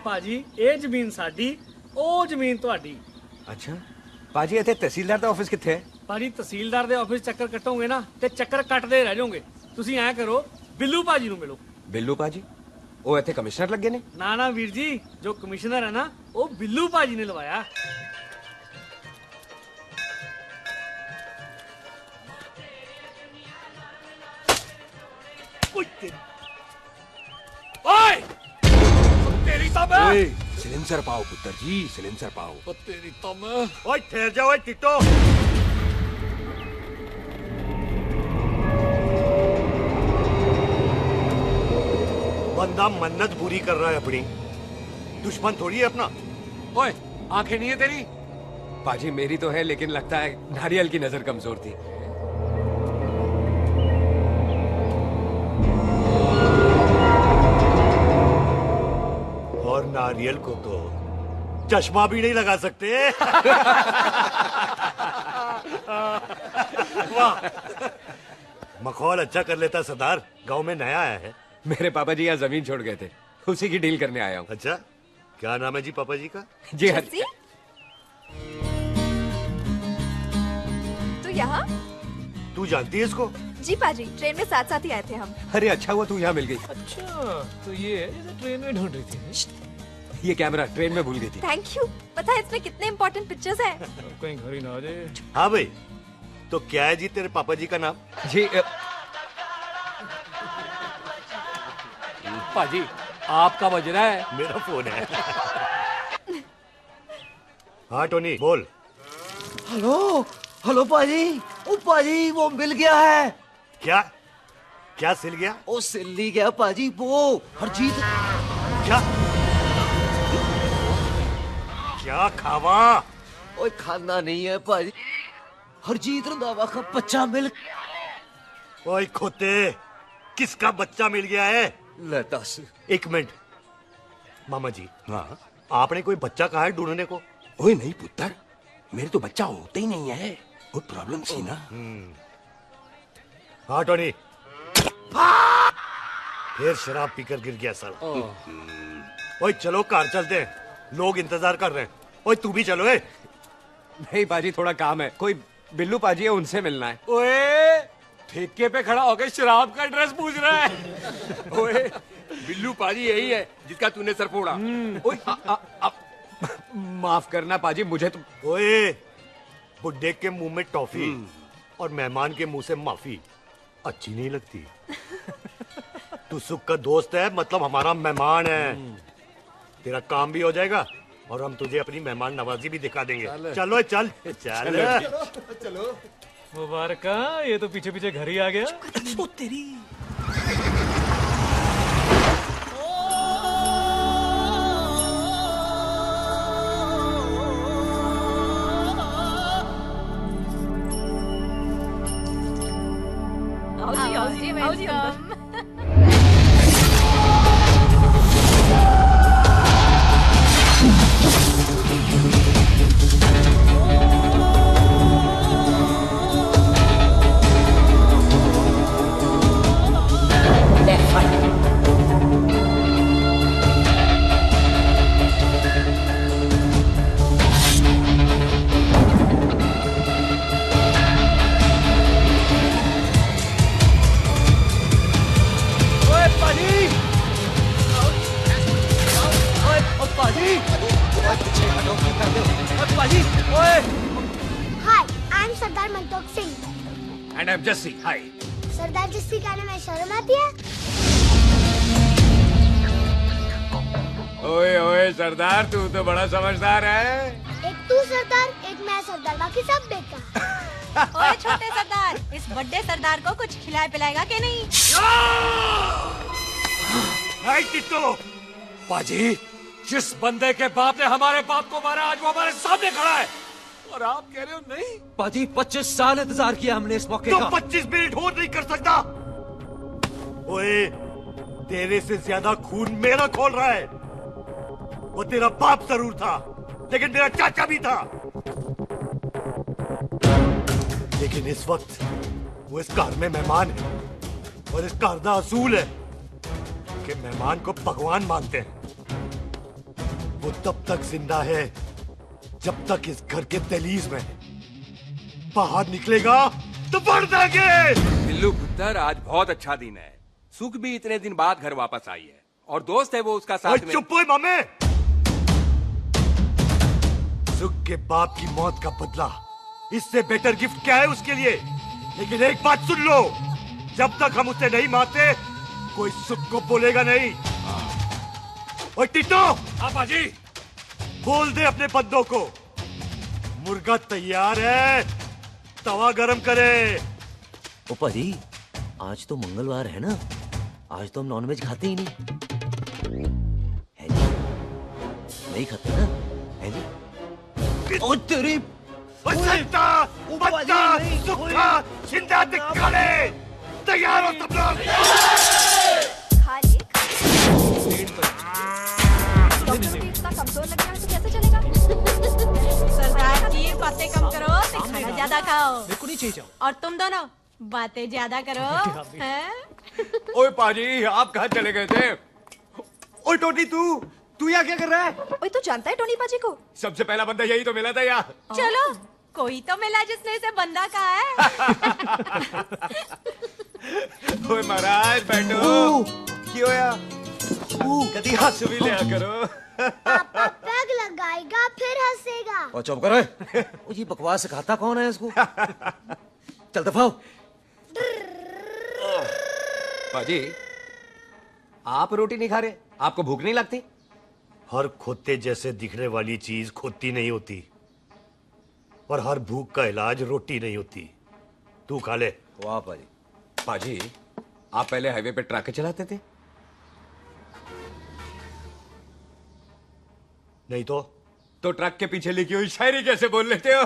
पाजी ये जमीन साडी, ओ जमीन ਤੁਹਾਡੀ। अच्छा पाजी इतने तहसीलदार ਦਾ ਆਫਿਸ ਕਿੱਥੇ ਹੈ? ਪਾਜੀ ਤਹਿਸੀਲਦਾਰ ਦੇ ਆਫਿਸ ਚੱਕਰ ਕੱਟੋਗੇ ਨਾ ਤੇ ਚੱਕਰ ਕੱਟਦੇ ਰਹਿ ਜਾਓਗੇ। ਤੁਸੀਂ ਐਂ ਕਰੋ ਬਿੱਲੂ ਪਾਜੀ ਨੂੰ ਮਿਲੋ। ਬਿੱਲੂ ਪਾਜੀ? ਉਹ ਇੱਥੇ ਕਮਿਸ਼ਨਰ ਲੱਗੇ ਨੇ? ਨਾ ਨਾ ਵੀਰ ਜੀ, ਜੋ ਕਮਿਸ਼ਨਰ ਹੈ ਨਾ ਉਹ ਬਿੱਲੂ ਪਾਜੀ ਨੇ ਲਵਾਇਆ। ओए तेरी तब सिलेंसर पाओ पुत्र जी, सिलेंसर पाओ। तेरी तब ओए ठहर जाओ टिट्टो। बंदा मन्नत पूरी कर रहा है अपनी, दुश्मन थोड़ी है अपना। ओए, आंखें नहीं है तेरी? पाजी मेरी तो है, लेकिन लगता है नारियल की नजर कमजोर थी। और नारियल को तो चश्मा भी नहीं लगा सकते। वाह, मखौल अच्छा कर लेता सरदार। गांव में नया आया है। मेरे पापा जी यहाँ जमीन छोड़ गए थे, उसी की डील करने आया हूँ। अच्छा, क्या नाम है जी पापा जी का? जी हाँ। तो यहाँ? तू जानती है इसको? जी पाजी, ट्रेन में साथ साथ ही आए थे हम। अरे अच्छा हुआ तू यहाँ मिल गई। अच्छा, तो ये है जैसे ट्रेन में ढूंढ रही थी। ये कैमरा ट्रेन में भूल गई थी। Thank you. पता है इसमें कितने इम्पोर्टेंट पिक्चर्स हैं? कहीं घर ही ना आ जाए। हाँ भाई, तो क्या है जी तेरे पापा जी का नाम? जी पाजी, आपका बज रहा है। मेरा फोन है। हाँ टोनी बोल। हेलो हेलो पाजी, ओ पाजी वो मिल गया है। क्या क्या सिल गया? ओ सिल्ली गया पाजी, वो हरजीत। क्या क्या खावा? ओए खाना नहीं है पाजी, हरजीत रंधावा का बच्चा मिल। ओए खोते, किसका बच्चा मिल गया है? ले दस। एक मिनट मामा जी। हाँ, आपने कोई बच्चा कहा है ढूंढने को? ओए नहीं पुत्र, मेरे तो बच्चा होता ही नहीं है, वो प्रॉब्लम थी ना। हाँ टोनी, फिर शराब पीकर गिर गया साला। ओए चलो कार चलते हैं, लोग इंतजार कर रहे हैं। ओए तू भी चलो। नहीं पाजी, थोड़ा काम है, कोई बिल्लू पाजी है, उनसे मिलना है। ओए, ठेके पे खड़ा होकर शराब का एड्रेस पूछ रहा है। ओए, बिल्लू पाजी यही है जिसका तूने सर फोड़ा। ओए, माफ करना पाजी, मुझे तो। ओए, बुड्ढे के मुंह में टॉफी और मेहमान के मुंह से माफी अच्छी नहीं लगती। तू सुख का दोस्त है, मतलब हमारा मेहमान है। तेरा काम भी हो जाएगा और हम तुझे अपनी मेहमान नवाजी भी दिखा देंगे। चलो चल चल। चलो मुबारक, ये तो पीछे पीछे घर ही आ गया। ओ तेरी। आओ जी, welcome. Hi, I am Sardar Mantok Singh. And I am Jassi. Hi. Sardar Jassi कहने में शर्म आती है? ओए ओए सरदार, तू तो बड़ा समझदार है। एक तू सरदार, एक मैं सरदार, बाकी सब बेकार। ओए छोटे सरदार, इस बड़े सरदार को कुछ खिलाए पिलाएगा कि नहीं? टिट्टो, पाजी, जिस बंदे के बाप ने हमारे बाप को मारा, आज वो हमारे सामने खड़ा है और आप कह रहे हो नहीं? पाजी 25 साल इंतजार किया हमने इस मौके तो का। 25 मिनट और नहीं कर सकता? ओए, तेरे से ज्यादा खून मेरा खोल रहा है। वो तेरा बाप जरूर था, लेकिन मेरा चाचा भी था। लेकिन इस वक्त वो इस घर में मेहमान है और इस घर का असूल है कि मेहमान को भगवान मानते हैं। वो तब तक जिंदा है जब तक इस घर के दहलीज में है। बाहर निकलेगा तो बढ़ देंगे। बिल्लू पुत्र, आज बहुत अच्छा दिन है। सुख भी इतने दिन बाद घर वापस आई है और दोस्त है वो उसका साथ में। चुप हो मामे। सुख के बाप की मौत का बदला, इससे बेटर गिफ्ट क्या है उसके लिए? लेकिन एक बात सुन लो, जब तक हम उसे नहीं मारते कोई सुख को बोलेगा नहीं। ओए टिट्टो। हाँ पाजी। बोल दे अपने बंदों को, मुर्गा तैयार है, तवा गरम करे। ओ पाजी, आज तो मंगलवार है ना, आज तो हम नॉनवेज खाते ही नहीं। है जी? नहीं खाते ना, है जी? ओ तेरी बच्चा, बच्चा, सुक्का, जिंदा दिखाने, तैयार हो सब लोग। इतना कमजोर लग रहा है तो कैसे चलेगा? सरदार जी बातें कम करो, तो खाना ज्यादा खाओ। मेरे को नहीं चाहिए। और तुम दोनों बातें ज्यादा करो। हैं? ओए पाजी, आप कहाँ चले गए थे? ओए टोनी, तू यहाँ क्या कर रहा है? ओए तू जानता है टोनी पाजी को? सबसे पहला बंदा यही तो मिला था यार। चलो कोई तो मिला जिसने इसे बंदा कहा है। ओए महाराज बैठो। क्यों यार? कभी हंस भी लिया करो। पापा पैग लगाएगा फिर हंसेगा। और चुप करो। ओ ये बकवास सिखाता कौन है इसको? चल दफाओ। पाजी, आप रोटी नहीं खा रहे? आपको भूख नहीं लगती? हर खोते जैसे दिखने वाली चीज खोती नहीं होती, और हर भूख का इलाज रोटी नहीं होती। तू खा ले। वाह पाजी। पाजी, आप पहले हाईवे पे ट्रक चलाते थे? नहीं तो ट्रक के पीछे लिखी हुई शायरी कैसे बोल लेते हो?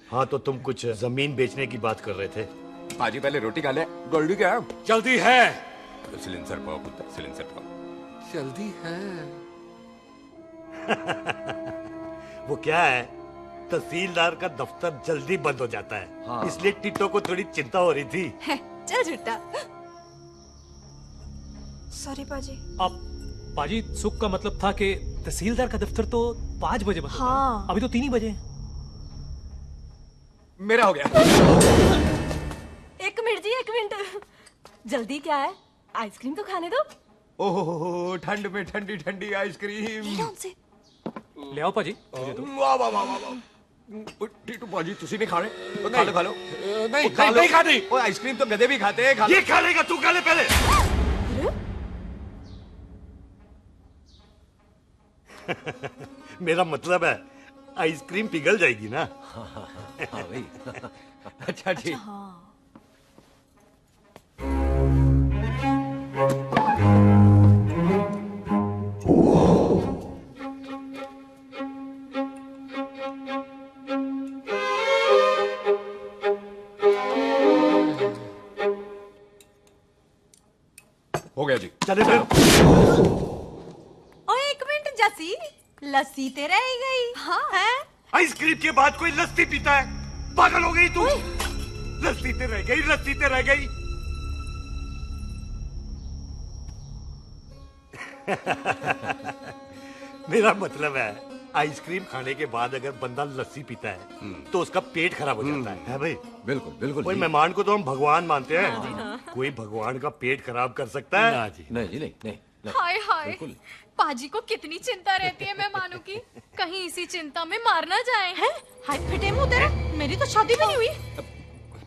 हाँ, तो तुम कुछ जमीन बेचने की बात कर रहे थे। पाजी पहले रोटी खा ले। जल्दी क्या? जल्दी है। सिलेंसर पाओ पुत्र, सिलेंसर पाओ। जल्दी है। वो क्या है, तहसीलदार का दफ्तर जल्दी बंद हो जाता है। हाँ। इसलिए टिट्टो को थोड़ी चिंता हो रही थी। चल झूठा। सॉरी पाजी। अब पाजी, सुख का मतलब था कि तहसीलदार का दफ्तर तो 5 बजे बंद होता है। हाँ। अभी तो 3 ही बजे। मेरा हो गया। एक मिनट जी, एक मिनट। जल्दी क्या है? आइसक्रीम तो खाने दो। ओह, ठंड में ठंडी ठंडी आइसक्रीम। ले आओ पाजी। वाह वाह वाह वाह। टीटू पाजी, तुसी नहीं खा रहे? खा लो खा लो। नहीं खानी। ओए आइसक्रीम तो गधे भी खाते हैं। ये खा लेगा, तू खा ले पहले। मेरा मतलब है आइसक्रीम पिघल जाएगी ना। हाँ भाई। अच्छा जी। हो गया जी। चले फिर। ओ एक मिनट जसी, लस्सी ते रह गई। हाँ है? आइसक्रीम के बाद कोई लस्सी पीता है? पागल हो गई तू? लस्सी ते रह गई, लस्सी ते रह गई। मेरा मतलब है आइसक्रीम खाने के बाद अगर बंदा लस्सी पीता है तो उसका पेट खराब हो जाता है भाई? बिल्कुल बिल्कुल। कोई मेहमान को तो हम भगवान मानते हैं, कोई भगवान का पेट खराब कर सकता है? ना जी, नहीं जी, नहीं। हाय हाय, पाजी को कितनी चिंता रहती है मेहमानों की, कहीं इसी चिंता में मार ना जाए। हैं? हाय फिटे मुंह तेरे, मेरी तो शादी भी नहीं हुई।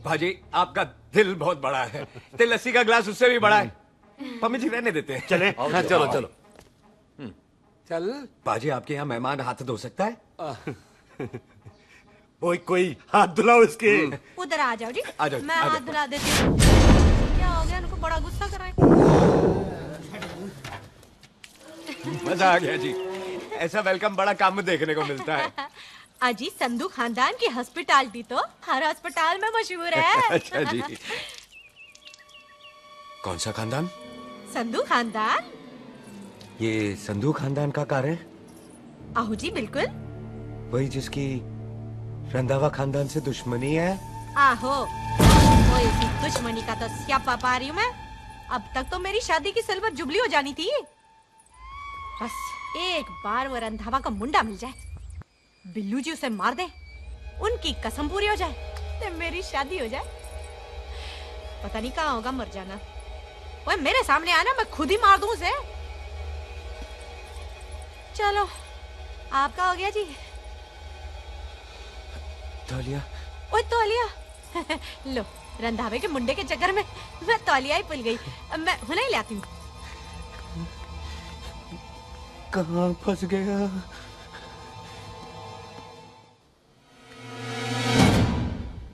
पाजी, आपका दिल बहुत बड़ा है। ते लस्सी का ग्लास उससे भी बड़ा है। पम्मी जी रहने देते हैं। चले। हाँ, चलो चलो। चल। पाजी, आपके यहाँ मेहमान हाथ धो सकता है? कोई हाथ धुलाओ इसके। उधर आ जाओ जी। आ जाओ, मैं आ जाओ। हाथ धुला देती हूँ। क्या हो गया, उनको बड़ा गुस्सा कर रहा है। मजा आ गया जी। ऐसा वेलकम बड़ा कम देखने को मिलता है। अजी, संधू खानदान की हॉस्पिटैलिटी तो हर अस्पताल में मशहूर है। अच्छा जी। कौन सा खानदान? संधू खानदान। ये संधू खानदान का कार है? आहो जी, बिल्कुल वही जिसकी रंधावा खानदान से दुश्मनी है। आहो, वो इसी दुश्मनी का तो स्यापा पा रही हूँ मैं। अब तक तो मेरी शादी की सिल्वर जुबली हो जानी थी। बस एक बार वो रंधावा का मुंडा मिल जाए, बिल्लू जी उसे मार दे, उनकी कसम पूरी हो जाए, तो मेरी शादी हो जाए। पता नहीं कहाँ होगा मर जाना। ओए मेरे सामने आना, मैं खुद ही मार दूं उसे। चलो, आपका हो गया जी। तौलिया। ओए तौलिया। लो, रंधावे के मुंडे के चक्कर में मैं तौलिया ही भूल गई। मैं हुने ही लाती हूँ। कहाँ फंस गया?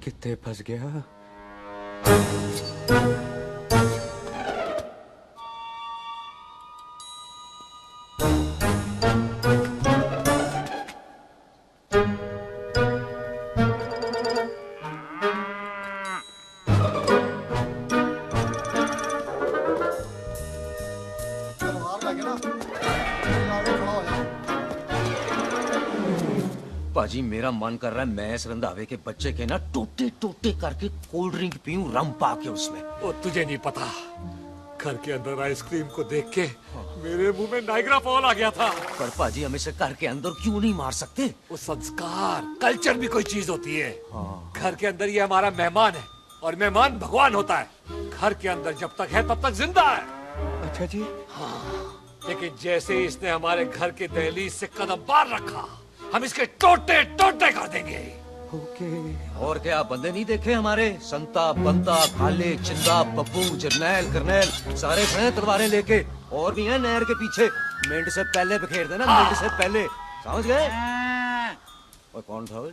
कितने फंस गया? पाजी मेरा मन कर रहा है मैं इस रंधावे के बच्चे के ना टोटे टोटे करके कोल्ड ड्रिंक पीऊं रम पा के उसमें। वो तुझे नहीं पता, घर के अंदर आइसक्रीम को देख के मेरे मुंह में नाइग्रा फॉल आ गया था। पर पाजी हम इसे घर के अंदर क्यों नहीं मार सकते? वो संस्कार कल्चर भी कोई चीज होती है। घर के अंदर ये हमारा मेहमान है और मेहमान भगवान होता है। घर के अंदर जब तक है तब तक जिंदा है। अच्छा जी। हाँ, लेकिन जैसे इसने हमारे घर के दहलीज से कदम बाहर रखा हम इसके टोटे टोटे कर देंगे। ओके। और क्या बंदे नहीं देखे हमारे? संता बंता खाले चिंदा बब्बू जरनैल करनैल सारे खड़े तलवारें लेके, और भी हैं नहर के पीछे। मिंट से पहले बिखेर देना, मिंट से पहले, समझ गए? और कौन था वो?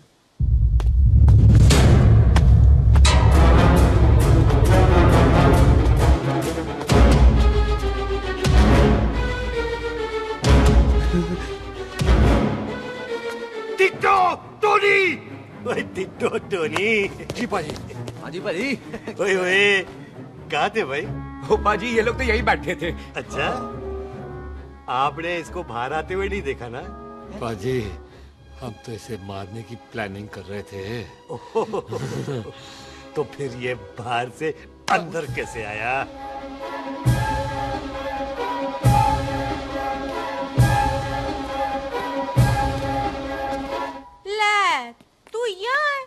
Ditto Tony. ओए टिट्टो टोनी। जी पाजी। हाँ जी पाजी। ओए ओए कहाँ थे भाई? ओ पाजी ये लोग तो यही बैठे थे। अच्छा, आपने इसको बाहर आते हुए नहीं देखा ना? पाजी हम तो इसे मारने की प्लानिंग कर रहे थे। तो फिर ये बाहर से अंदर कैसे आया? ले तू यहाँ है?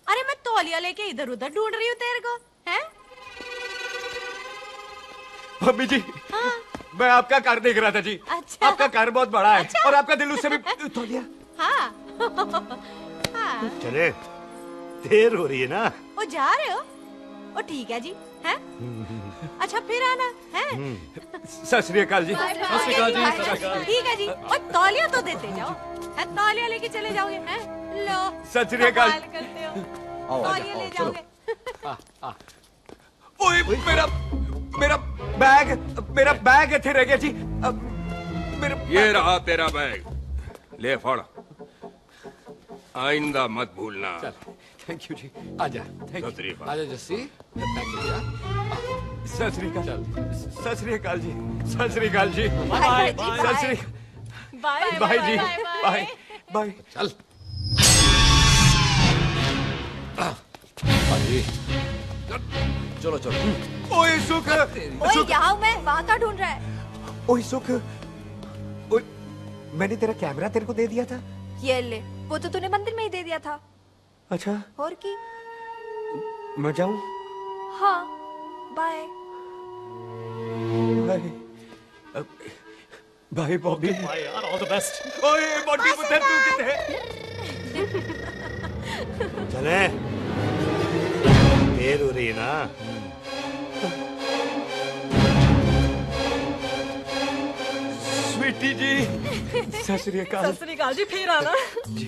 अरे मैं तौलिया लेके इधर उधर ढूंढ रही हूँ तेरे को, हैं? मम्मी जी। हाँ? मैं आपका कार देख रहा था जी। अच्छा। आपका कार बहुत बड़ा है। अच्छा। और आपका दिल उससे भी तौलिया। हाँ। हाँ। चले, देर हो रही है ना? ओ जा रहे हो? ओ ठीक है जी, हैं? अच्छा फिर आना, हैं? सत श्री अकाल जी। सत श्री अकाल जी। ठीक है जी। और तौलिया तो देते जाओ, है? तौलिया लेके चले जाओगे, हैं? लो। सत श्री अकाल। कमाल करते हो। आओ, तौलिया आओ, ले चलो। जाओगे। ओए मेरा बैग इथे रह गया जी। ये रहा तेरा बैग, ले फड़। आइंदा मत भूलना। थैंक यू जी। आजा। सत श्री अकाल। आजा जस्सी। सत श्री अकाल। सत श्री अकाल जी। सत श्री अकाल जी। बाय सत श्री बाय बाय जी। Bye bye. चल पाजी चलो चलो। ओए सुख। ओए यहाँ हूँ मैं, वहाँ का ढूंढ रहा है? ओए सुख। ओए मैंने तेरा कैमरा तेरे को दे दिया था। ये ले, वो तो तूने मंदिर में ही दे दिया था। अच्छा। और की? मैं जाऊं? हाँ, bye. Bye bye Bobby. Bye यार, ऑल द बेस्ट। ओए बॉबी पुत्र तू किथे है? चले, देर हो रही है ना? स्वीटी जी। सत श्री अकाल। सत श्री अकाल जी, फिर आना। जी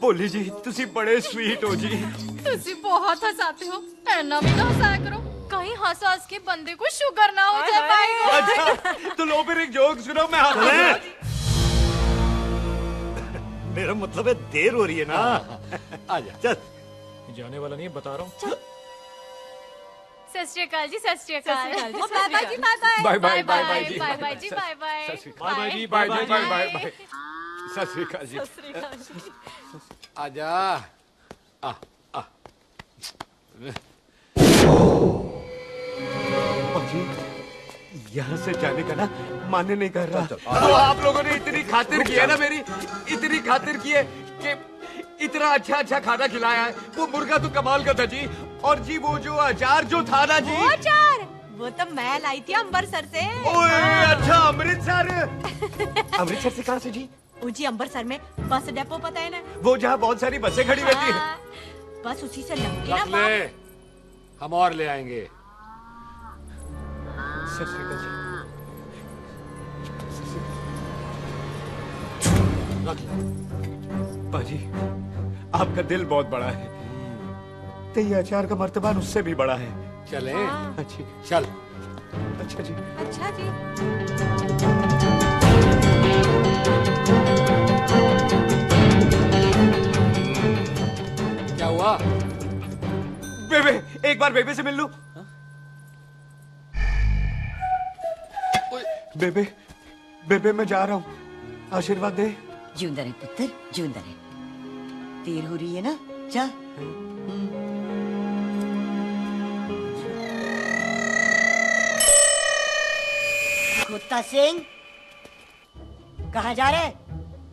बोली जी तुसी बड़े स्वीट हो जी। तुसी बहुत हंसाते हो, ऐना भी ना हंसाया करो, कहीं हंस हंस के बंदे को शुगर ना हो जाए पाएगा। अच्छा तो लो फिर एक जोक सुनो। मैं मेरा मतलब है देर हो रही है ना? आजा। चल। जाने वाला नहीं, बता रहा हूँ। सत श्री अकाल जी, सत श्री अकाल। बाय बाय जी, bye bye. Bye bye bye जी। बाय बाय जी, बाय बाय। बाय बाय जी, बाय बाय बाय बाय। सत श्री अकाल जी। आजा। यहाँ से जाने का ना माने नहीं कर रहा। तो आप लोगों ने इतनी खातिर की है ना मेरी, इतनी खातिर की है कि इतना अच्छा अच्छा खाना खिलाया है। वो मुर्गा तो कमाल का था जी। और जी वो जो अचार जो था ना जी। वो अचार वो तो मैं लाई थी अमृतसर से। ओए अच्छा अमृतसर। अमृतसर से कहाँ से जी? जी अमृतसर में बस डिपो पता है ना? वो जहाँ बहुत सारी बसें खड़ी रहती है। बस उसी से लग गया रख ले, हम और ले आएंगे। सत श्री अकाल जी। रख ले। पाजी आपका दिल बहुत बड़ा है, तो ये अचार का मर्तबान उससे भी बड़ा है। चले अच्छी चल। अच्छा जी। अच्छा जी। क्या हुआ? बेबे, एक बार बेबे से मिल लूं। बेबे, बेबे मैं जा रहा हूँ, आशीर्वाद दे। जिंदा रहे पुत्र, जिंदा रहे। देर हो रही है ना, जा। कुत्ता सिंह, कहाँ जा रहे?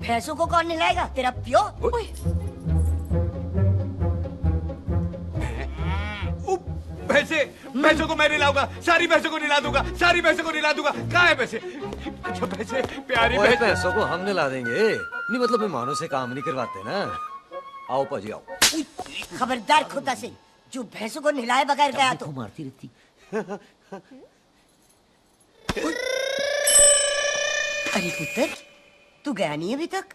भैंसों को कौन नहलाएगा? तेरा प्यो? भैंसों को मैं नहलाऊंगा, सारी भैंसों को नहला दूंगा, सारी भैंसों को नहला दूंगा। कहाँ है भैंसे? अच्छा भैंसे, प्यारी ओए, भैंसे। पैसों को हम नहला देंगे। नहीं मतलब मेहमानों से काम नहीं करवाते ना। आओ पाजी आओ। खबरदार कुत्ता सिंह, जो भैंसों को नहलाए बगैर गया तो मारती रहती। अरे पुत्र, तू गया नहीं अभी तक?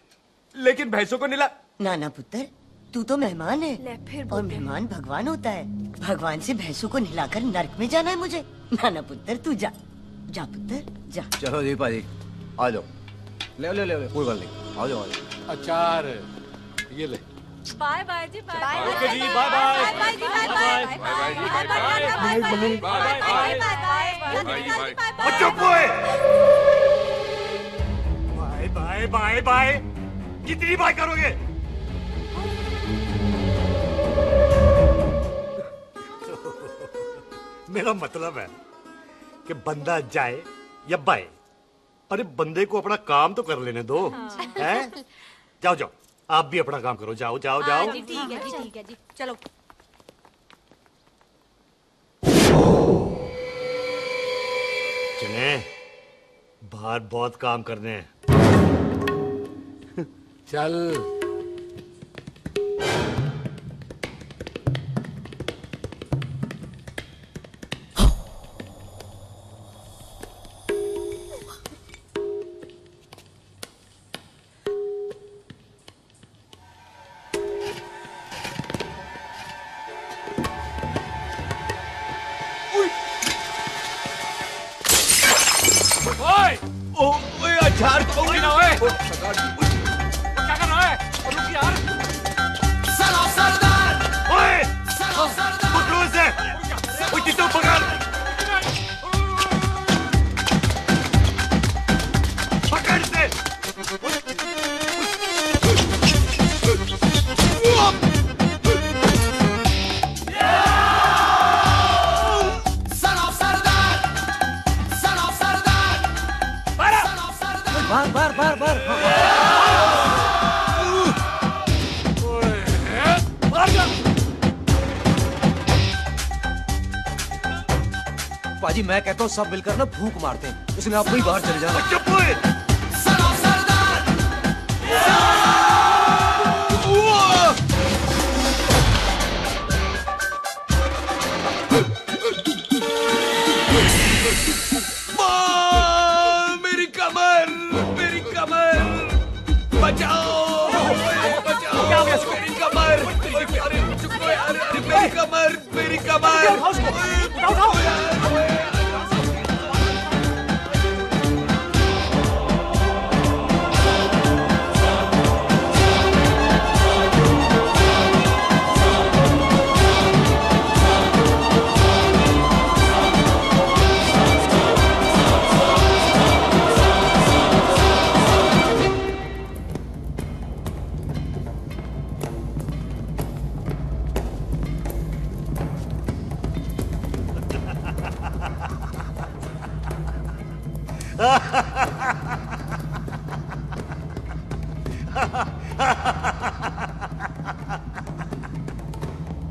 लेकिन भैंसों को नहला। ना ना पुत्र, तू तो मेहमान है। ले फिर और मेहमान भगवान होता है। भगवान से भैंसों को नहलाकर नरक में जाना है मुझे। ना ना पुत्र, तू जा, जा पुत्र जा। चलो जी पाजी, आ जाओ। ले ले ले ले, कोई बात नहीं, आ जाओ आ जाओ। अचार ये ले। बाय बाय जी, बाय ओके जी, बाय बाय। बाय जी, बाय बाय बाय चुप हुए। बाय बाय बाय बाय, कितनी बाय करोगे? मेरा मतलब है कि बंदा जाए या बाए, अरे बंदे को अपना काम तो कर लेने दो। हैं? जाओ जाओ, आप भी अपना काम करो। जाओ जाओ जाओ। जी ठीक है जी, ठीक है जी, चलो। चले, बाहर बहुत काम करने हैं। चल। अचार तो होगी ना। ओए क्या कर रहा है? रुक यार। सलाम सरदार। ओए पकड़ो इसे। ओए टिट्टू पकड़। पकड़ इसे। सलाम सरदार। सलाम सरदार। बार बार बार बार। पाजी मैं कहता हूँ सब मिलकर ना भूख मारते हैं, उसने आप ही बाहर चले जाना। चुप हुए। सलाम सरदार। मेरी कमर, मेरी कमर, बचाओ, बचाओ, मेरी कमर। अरे चुप यार, मेरी कमर, मेरी कमर।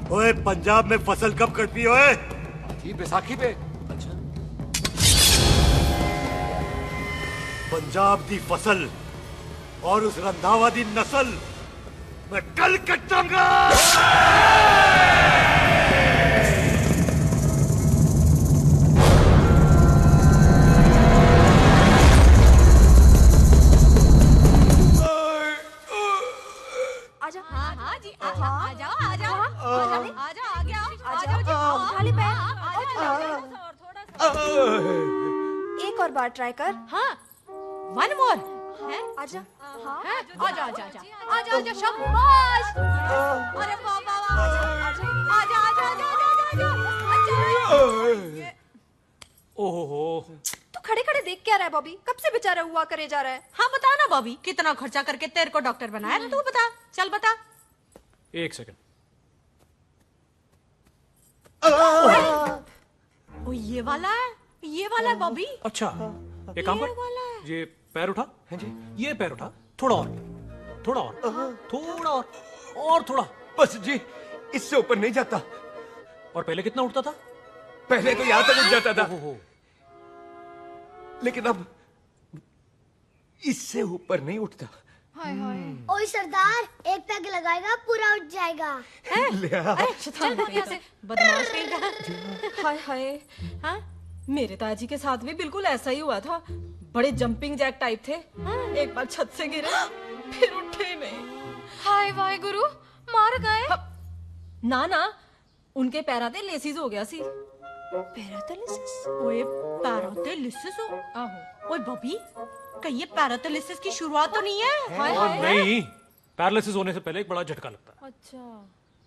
ओए पंजाब में फसल कब कटती है? ओए ये बैसाखी पे। अच्छा। पंजाब दी फसल और उस रंधावा दी नस्ल मैं कल कटाऊंगा। आजा। हाँ जी, आ जाओ, आ जाओ, आ जाओ, आ जाओ, आ गया, आ जाओ जी, उठा ली बैग। बार ट्राई कर। हाँ, वन मोर। है? आजा। हाँ, आजा आजा आजा आजा आजा शाबाश। अरे बाबा आजा आजा आजा आजा आजा। ओहो, तू खड़े खड़े देख क्या रहा है बॉबी? कब से बेचारा हुआ करे जा रहा है? हाँ बता ना बॉबी, कितना खर्चा करके तेरे को डॉक्टर बनाया ना, तू बता, चल बता। 1 सेकंड। ओ ये वाला है बॉबी। अच्छा, एक काम कर, ये पैर उठा। हाँ जी। ये पैर उठा, थोड़ा और, थोड़ा और, थोड़ा और थोड़ा। बस जी, इससे ऊपर नहीं जाता। और पहले कितना उठता था? पहले तो यहाँ तक उठ जाता था, लेकिन अब इससे ऊपर नहीं उठता। ओए सरदार, एक पैग लगाएगा पूरा उठ जाएगा। चल भाग यहाँ से, बदमाश कहीं। हाय हाय। हाँ, मेरे ताजी के साथ भी बिल्कुल ऐसा ही हुआ था। बड़े जंपिंग जैक टाइप थे। एक बार छत से गिरे, फिर उठे नहीं। हाय वाहे गुरु, मार गए? ना ना, उनके पैराते लेसिस हो गया सी। पैरालिसिस? ओए पैरालिसिस हो? आहो। ओए बॉबी, कहीं ये पैरालिसिस की शुरुआत तो नहीं है? नहीं, पैरालिसिस होने से पहले एक बड़ा झटका लगता है। अच्छा।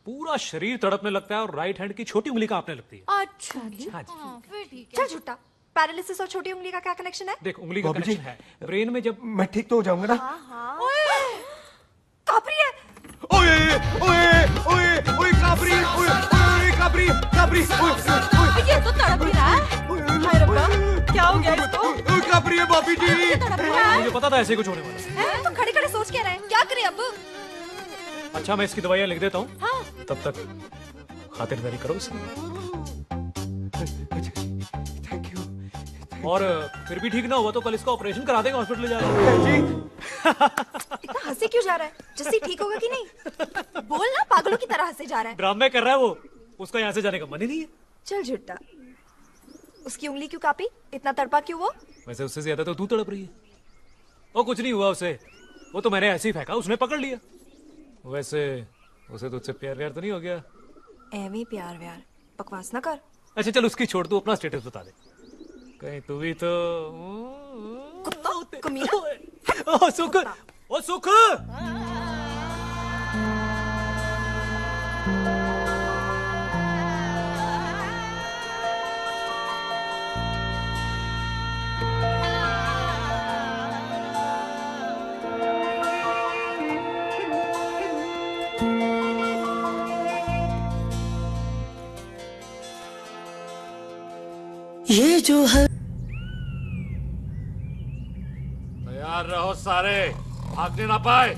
पूरा शरीर तड़पने लगता है और राइट हैंड की छोटी उंगली कांपने लगती है। अच्छा जी। हाँ जी। फिर ठीक है। चल झूठा, पैरालिसिस और छोटी उंगली का क्या कनेक्शन है? देख, उंगली का कनेक्शन है ब्रेन में। जब मैं ठीक तो हो जाऊंगा ना? हाँ। कापरी है। ओए ओए ओए ओए काबरी, ओए ओए काबरी काबरी, ओए ये तो तड़प ही रहा है। हाय रब्बा, क्या हो गया इसको? ओए काबरी है बाबी जी। मुझे पता था ऐसे कुछ होने वाला है। तो खड़े खड़े सोच क्या रहे हैं? क्या करें अब? अच्छा, मैं इसकी दवाइयाँ लिख देता हूँ। हाँ। तब तक खातिरदारी करो इसकी। Thank you. और फिर भी ठीक ना हुआ तो कल इसका ऑपरेशन करा देंगे, हॉस्पिटल ले जाएगा। इतना हंसे क्यों जा रहा है? जस्सी ठीक होगा कि नहीं? बोल ना, पागलों की तरह हंसे जा रहा है। ड्रामे कर रहा है वो, उसका यहाँ से जाने का मन ही नहीं है। चल झूठा, उसकी उंगली क्यों कापी? इतना तड़पा क्यों वो? वैसे उससे ज्यादा तो तू तड़प रही है। और कुछ नहीं हुआ उसे, वो तो मैंने ऐसे ही फेंका, उसने पकड़ लिया। वैसे उसे तुझसे प्यार व्यार तो नहीं हो गया? एवी प्यार व्यार, बकवास ना कर। अच्छा चल, उसकी छोड़, तू अपना स्टेटस बता दे। कहीं तू भी तो कुत्ता कमीना। ओ सुख, ओ सुख। ये जो है, तैयार रहो सारे, भागने ना पाए।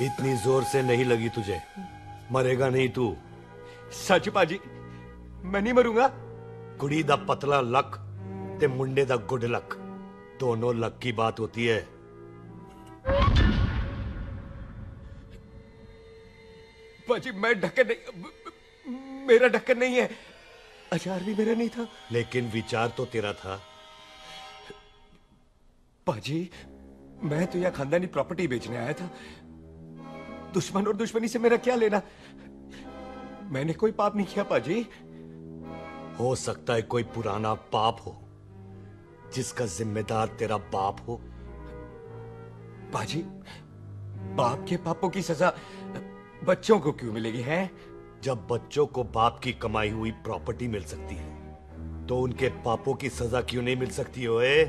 इतनी जोर से नहीं लगी तुझे, मरेगा नहीं तू। सच पाजी, मैं नहीं मरूंगा। कुड़ी दा पतला लक ते मुंडे दा गुड लक, दोनों लक की बात होती है। पाजी मैं ढक्कन नहीं, मेरा ढक्कन नहीं है। अचार भी मेरा नहीं था। लेकिन विचार तो तेरा था। पाजी, मैं तो यहाँ खानदानी प्रॉपर्टी बेचने आया था। दुश्मन और दुश्मनी से मेरा क्या लेना? मैंने कोई पाप नहीं किया पाजी। हो सकता है कोई पुराना पाप हो जिसका जिम्मेदार तेरा बाप हो। पाजी, बाप के पापों की सजा बच्चों को क्यों मिलेगी है? जब बच्चों को बाप की कमाई हुई प्रॉपर्टी मिल सकती है तो उनके पापों की सजा क्यों नहीं मिल सकती? ओए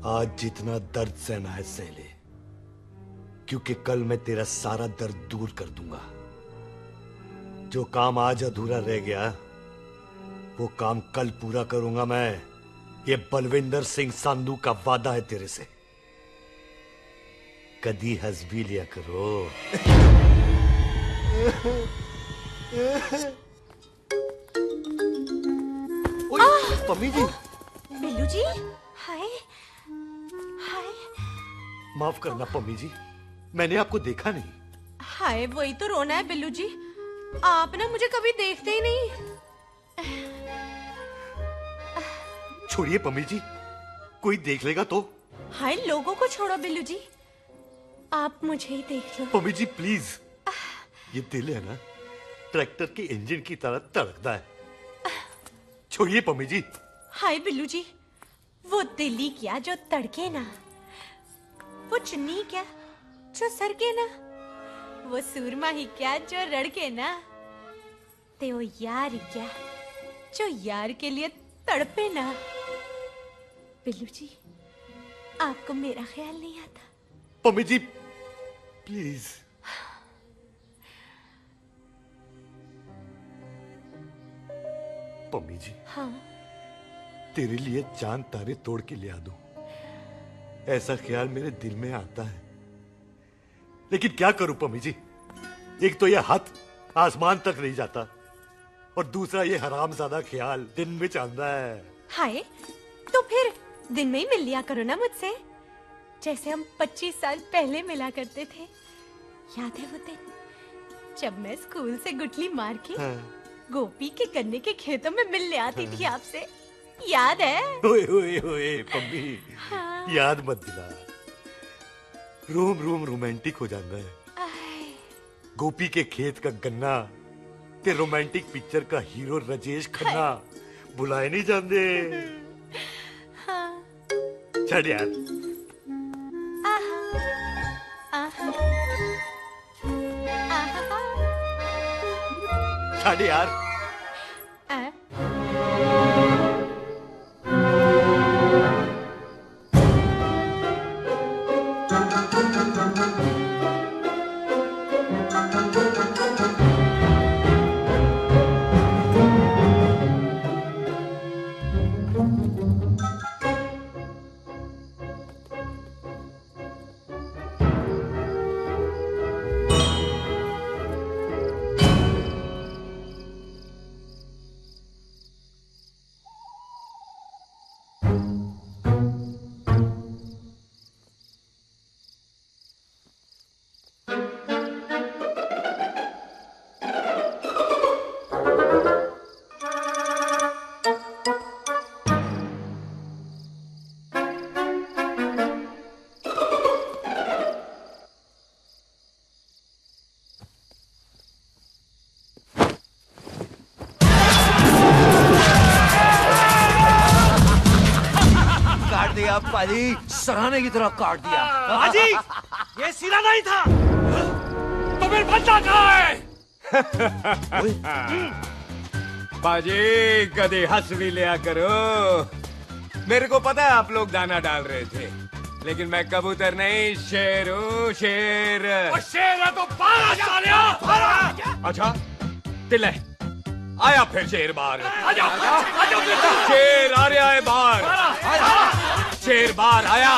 आज जितना दर्द सहना है सह ले, क्योंकि कल मैं तेरा सारा दर्द दूर कर दूंगा। जो काम आज अधूरा रह गया वो काम कल पूरा करूंगा मैं। ये बलविंदर सिंह संधू का वादा है तेरे से। कदी हंस भी लिया करो। पम्मी जी। बिल्लू जी, हाय हाय माफ करना पम्मी जी, मैंने आपको देखा नहीं। हाय, वही तो रोना है बिल्लू जी, आप ना मुझे कभी देखते ही नहीं। छोड़िए पम्मी जी, कोई देख लेगा तो। हाय, लोगों को छोड़ो बिल्लू जी, आप मुझे ही देख लो। पम्मी जी प्लीज, ये दिल है ना, ट्रैक्टर के इंजन की तरह धड़कता है। छोड़िए पम्मी जी। हाय बिल्लू जी, वो दिल्ली क्या जो तड़के ना, वो चुन्नी क्या जो सरके ना, वो सूरमा ही क्या जो रड़के ना, ते वो यार क्या जो यार के लिए तड़पे ना। बिल्लू जी, आपको मेरा ख्याल नहीं आता? पम्मी जी प्लीज। पम्मी जी, हाँ, तेरे लिए चांद तारे तोड़ के ले आ दूं, ऐसा ख्याल मेरे दिल में आता है। लेकिन क्या करूं पम्मी जी, एक तो यह हाथ आसमान तक नहीं जाता, और दूसरा ये हरामजादा ख्याल दिन में चांदा है। हाय, तो फिर दिन में ही मिल लिया करो ना मुझसे, जैसे हम 25 साल पहले मिला करते थे। याद है वो दिन जब मैं स्कूल से गुटली मार के गोपी के गन्ने के खेतों में मिलने आती थी आपसे, याद है? ओए ओए ओए पम्मी, हाँ। याद मत दिला, रोम रोम रोमांटिक हो जाता है। गोपी के खेत का गन्ना ते रोमांटिक पिक्चर का हीरो राजेश खन्ना बुलाए नहीं जाते। हाँ। छड़ यार। छड़ यार। पाजी, सराहने की तरह काट दिया। पाजी, ये सिरा नहीं था, तो फिर बंदा कहाँ है? बाजी, कभी हंस भी लिया करो। मेरे को पता है आप लोग दाना डाल रहे थे, लेकिन मैं कबूतर नहीं, शेर हूँ, शेर। शेर है तो बाहर जा लिया। अच्छा, तिले आया फिर शेर बाहर। आजा, शेर आ रहा है बाहर। शेर बाहर आया।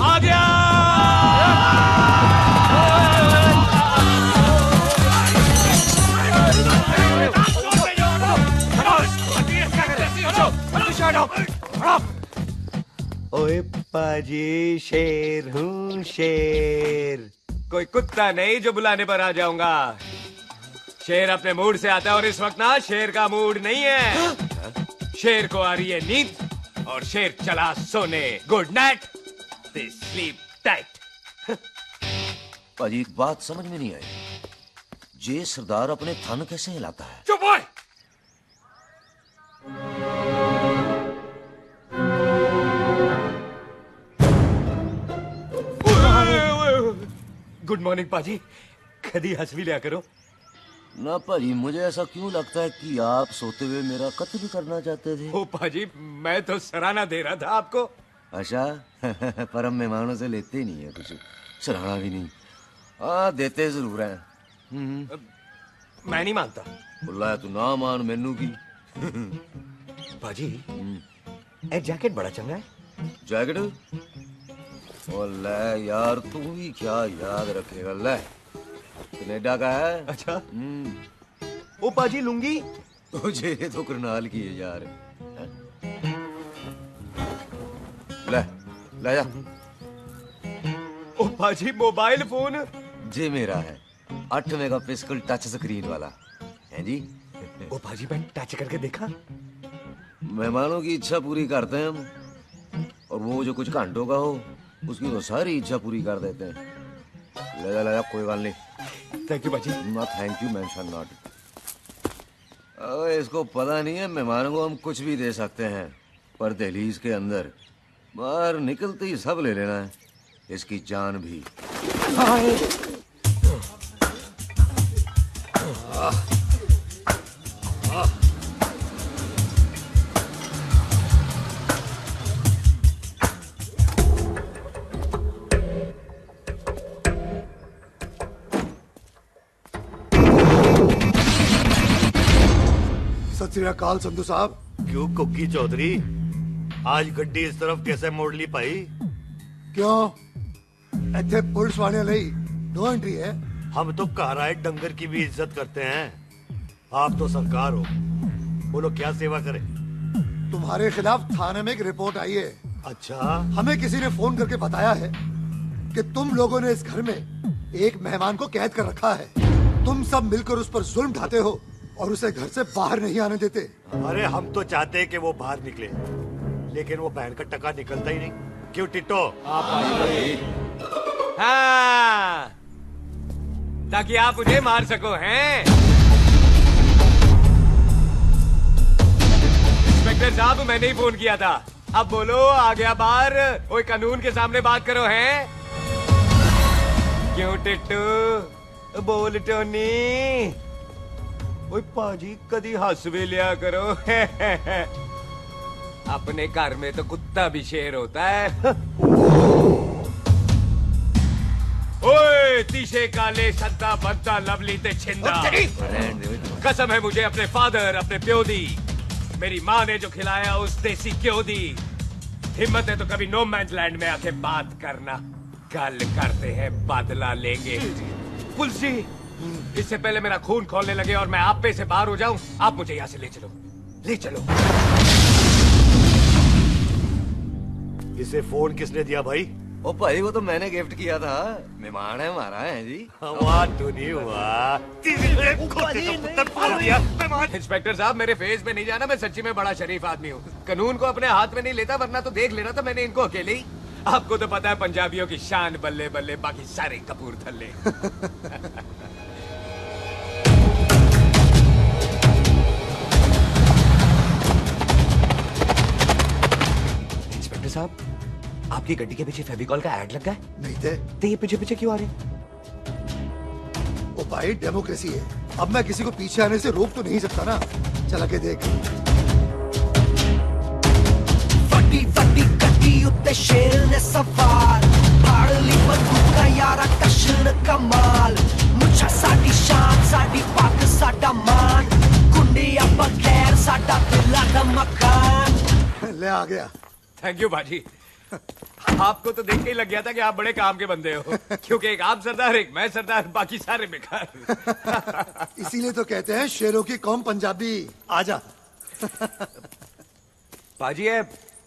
आ गया। ओए पाजी, शेर हूँ शेर। कोई कुत्ता नहीं जो बुलाने पर आ जाऊंगा। शेर अपने मूड से आता है, और इस वक्त ना शेर का मूड नहीं है। शेर को आ रही है नींद, और शेर चला सोने। Good night, they sleep tight. पाजी, एक बात समझ में नहीं आई, जे सरदार अपने थन कैसे हिलाता है? चुप हो। गुड मॉर्निंग पाजी, कभी हंस भी लिया करो। ना पाजी, मुझे ऐसा क्यों लगता है कि आप सोते हुए मेरा कत्ल करना चाहते थे? ओ पाजी, मैं तो सराहना दे रहा था आपको। अच्छा, पर हम मेहमानों से लेते ही नहीं है कुछ, सराहना भी नहीं। हाँ, देते जरूर है। मैं नहीं मानता। बुलाया तू ना मान, मैनू की। पाजी, ए जैकेट बड़ा चंगा है। जैकेट? ओ ले यार, तू भी क्या याद रखेगा। ले, कनाडा का है। अच्छा। ओ पाजी, लुंगी मुझे तो करनाल की है यार। ले ले जा। ओ पाजी मोबाइल फोन जी मेरा है 8 मेगापिक्सल टच स्क्रीन वाला है जी। ओ पाजी मैंने टच करके देखा। मेहमानों की इच्छा पूरी करते हैं हम, और वो जो कुछ घंटों का हो उसकी तो सारी इच्छा पूरी कर देते हैं। ले जा कोई बात नहीं। थैंक यू बाजी। ना थैंक यू मेंशन नॉट। इसको पता नहीं है मेहमानों को हम कुछ भी दे सकते हैं, पर दहलीज के अंदर बाहर निकलते ही सब ले लेना है, इसकी जान भी। सत श्री अकाल संधू साहब। क्यों कुकी चौधरी, आज गड्डी इस तरफ कैसे मोड़ ली पाई? क्यों इतने पुलिस वाले नहीं नो एंट्री है? हम तो काराए डंगर की भी इज्जत करते हैं। आप तो सरकार हो, बोलो क्या सेवा करें? तुम्हारे खिलाफ थाने में एक रिपोर्ट आई है। अच्छा? हमें किसी ने फोन करके बताया है कि तुम लोगों ने इस घर में एक मेहमान को कैद कर रखा है। तुम सब मिलकर उस पर जुल्म ढाते हो और उसे घर से बाहर नहीं आने देते। अरे हम तो चाहते हैं कि वो बाहर निकले, लेकिन वो बहन का टका निकलता ही नहीं। क्यों टिट्टो? हाँ, ताकि आप मुझे मार सको हैं। इंस्पेक्टर साहब मैंने ही फोन किया था। अब बोलो आ गया बाहर। ओए कानून के सामने बात करो हैं। क्यों टिट्टू? बोल टोनी। ओए पाजी कदी हंस भी लिया करो। अपने घर में तो कुत्ता भी शेर होता है। ओए तीशे काले संता बनता लवली ते छिंदा। कसम है मुझे अपने फादर अपने प्यो दी, मेरी माँ ने जो खिलाया उस देसी क्यों दी। हिम्मत है तो कभी नो मैंस लैंड में आके बात करना। कल करते हैं बदला लेंगे। पुलिस जी, इससे पहले मेरा खून खोलने लगे और मैं आप पे से बाहर हो जाऊं, आप मुझे यहाँ से ले चलो, ले चलो। इसे फोन किसने दिया भाई? ओ भाई वो तो मैंने गिफ्ट किया था, मेहमान है हमारा है जी। वाह टोनी वाह। इंस्पेक्टर साहब मेरे फेस पे नहीं जाना, मैं सच्ची में बड़ा शरीफ आदमी हूँ। कानून को अपने हाथ में नहीं लेता, वरना तो देख लेना था मैंने इनको अकेले ही। आपको तो पता है पंजाबियों की शान बल्ले बल्ले, बाकी सारे कपूरथल्ले। इंस्पेक्टर साहब आपकी गड्डी के पीछे फेविकॉल का एड लगा है? नहीं थे। तो ये पीछे पीछे क्यों आ रहे? ओ भाई डेमोक्रेसी है, अब मैं किसी को पीछे आने से रोक तो नहीं सकता ना। चला के देख। फटी फटी गड्डी उत्ते शेर ने सवार, फाड़ली बंदूक का यारा टशन कमाल। मुझा साडी शान साडी पग साडा मान, कुंडिया बगैर साडा दिला दा मकान। ले आ गया। थैंक यू बाजी। आपको तो देख के ही लग गया था कि आप बड़े काम के बंदे हो, क्योंकि एक आप सरदार एक मैं सरदार, बाकी सारे बेकार। इसीलिए तो कहते हैं शेरों की कौम पंजाबी। आजा। पाजी ये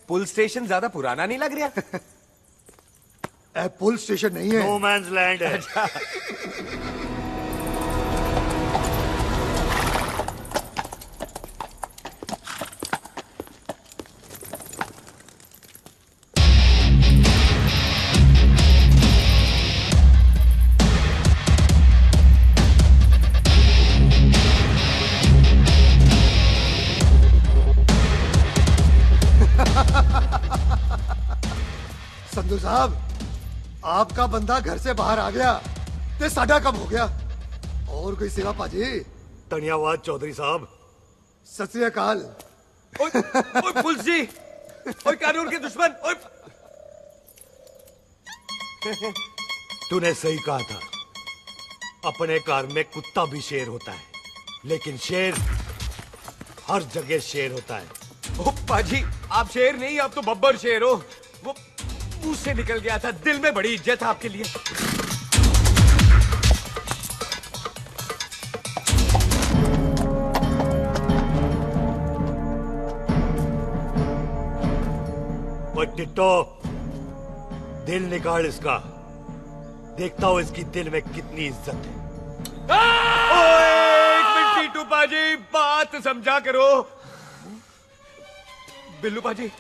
पुलिस स्टेशन ज्यादा पुराना नहीं लग रहा? पुलिस स्टेशन नहीं है, नो मैंस लैंड है। अच्छा। संधू साहब आपका बंदा घर से बाहर आ गया, ते साडा कब हो गया? और कोई सेवा पाजी? धन्यवाद चौधरी साहब। सत श्री अकाल। ओए पुलिस जी, ओए कानून के दुश्मन, ओए। तूने सही कहा था, अपने घर में कुत्ता भी शेर होता है, लेकिन शेर हर जगह शेर होता है। ओ पाजी आप शेर नहीं, आप तो बब्बर शेर हो। वो मुंह से निकल गया था, दिल में बड़ी इज्जत है आपके लिए। ओए टिट्टो, दिल निकाल इसका। देखता हूं इसकी दिल में कितनी इज्जत है। ओए, एक मिनट टीटू पाजी, बात समझा करो। बिल्लू पाजी,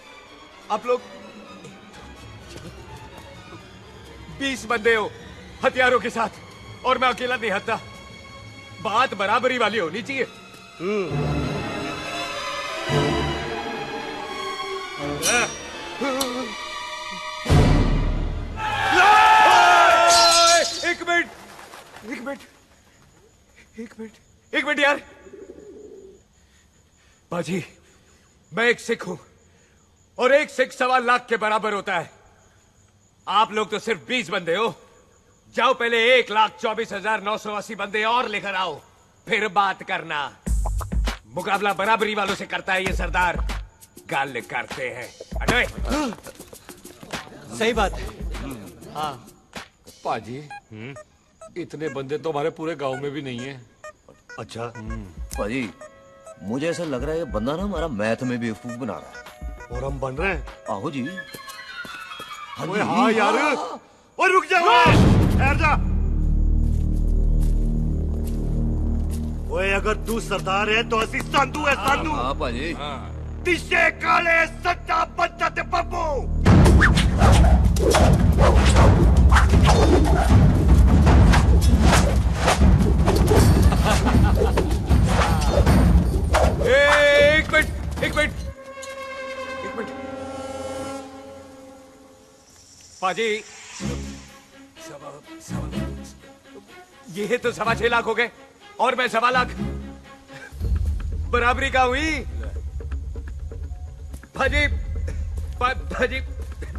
आप लोग 20 बंदे हो हथियारों के साथ, और मैं अकेला नहीं हत्ता। बात बराबरी वाली होनी चाहिए। एक मिनट यार। बाजी, मैं एक सिख हूं और एक सिख 1.25 लाख के बराबर होता है। आप लोग तो सिर्फ 20 बंदे हो। जाओ पहले 1,24,980 बंदे और लेकर आओ, फिर बात करना। मुकाबला बराबरी वालों से करता है ये सरदार, गाल करते हैं। अरे सही बात है। हाँ पाजी, इतने बंदे तो हमारे पूरे गांव में भी नहीं है। अच्छा पाजी, मुझे ऐसा लग रहा है ये बंदा ना हमारा मैथ में बेवकूफ बना रहा है। और हम बन रहे हैं? आहो जी। ओए हाँ यार। और रुक जा, ठहर जा। ओए अगर तू सरदार है तो असी संधू है, संधू। हाँ पाजी। तिशे काले सट्टा बच्चा ते बब्बू। एक मिनट पाजी, ये तो 6.25 लाख हो गए और मैं 1.25 लाख। बराबरी का हुई भाजी। भाजी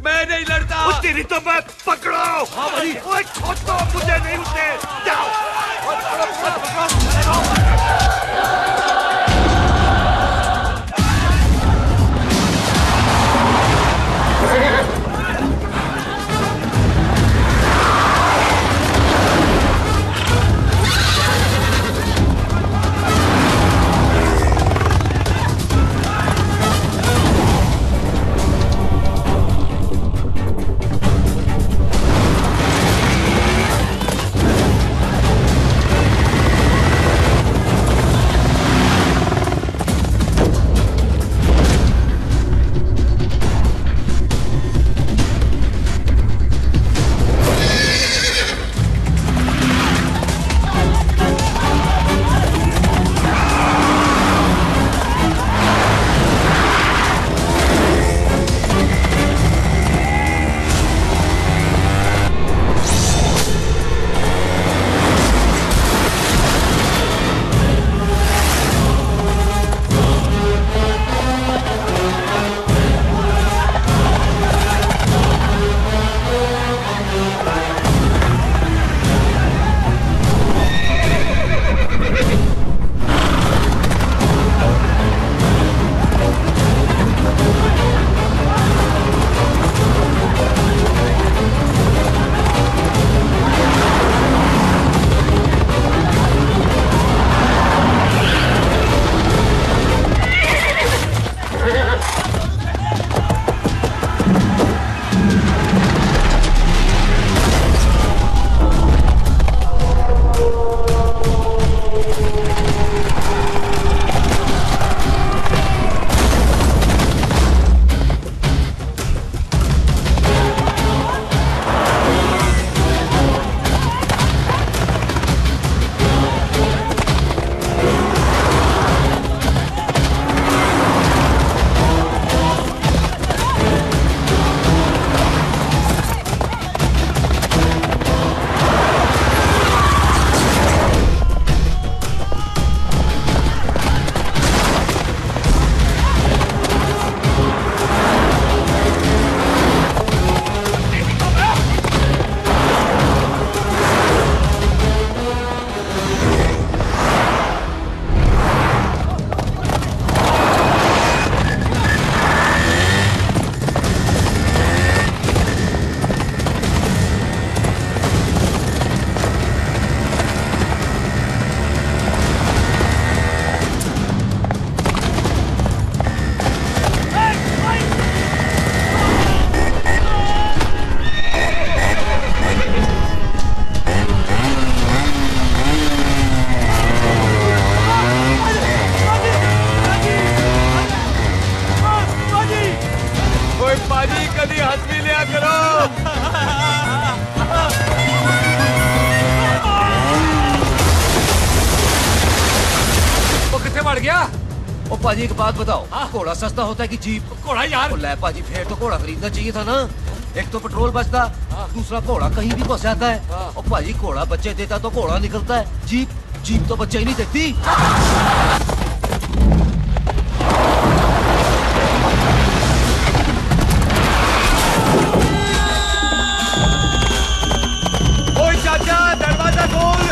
मैं नहीं लड़ता। तेरी तो मैं पकड़ो। हाँ भाजी। ओए छोड़ो मुझे, नहीं उठे। जाओ। ओ पाजी एक बात बताओ, घोड़ा सस्ता होता है कि जीप? घोड़ा यार। ओ ले पाजी, फिर तो घोड़ा खरीदना चाहिए था ना। एक तो पेट्रोल बचता, दूसरा घोड़ा कहीं भी घुस जाता है। ओ पाजी घोड़ा बच्चे देता तो घोड़ा निकलता है, जीप तो बच्चे ही नहीं देती। ओए चाचा, दरवाजा खोल।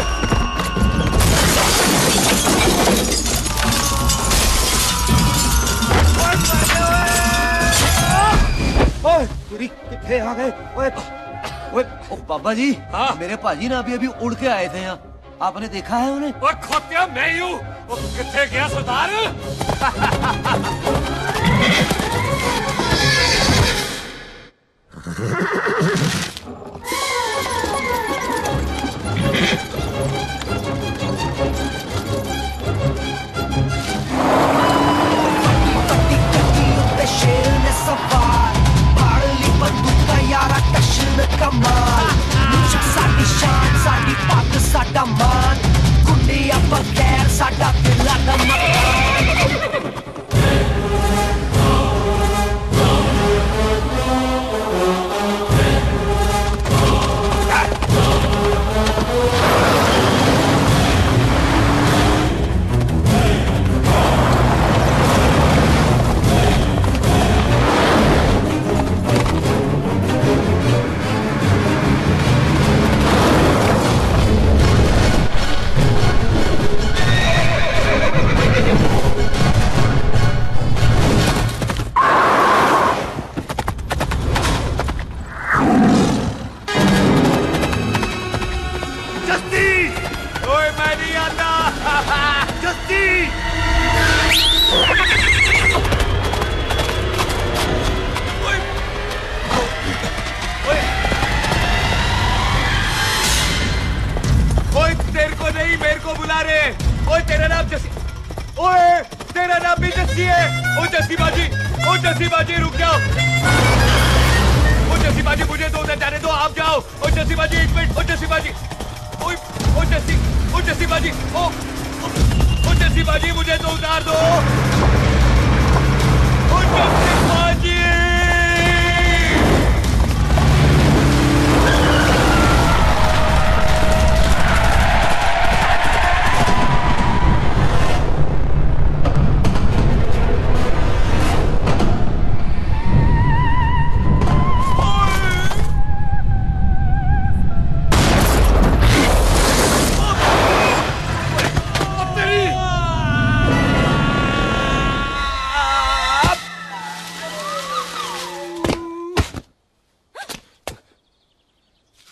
तेरी कितने आ गए? ओए ओ बाबा जी, मेरे पाजी ना अभी उड़ के आए थे यहाँ, आपने देखा है उन्हें? ओए खोतिया, मैं ही हूँ। कितने गया सरदार? शेर ने सवार फाड़ ली बंदूक का यारा टशन कमाल मुझे साडी शान साडी पग साडा मान गुंडिया बगैर साडा दिला दा मकान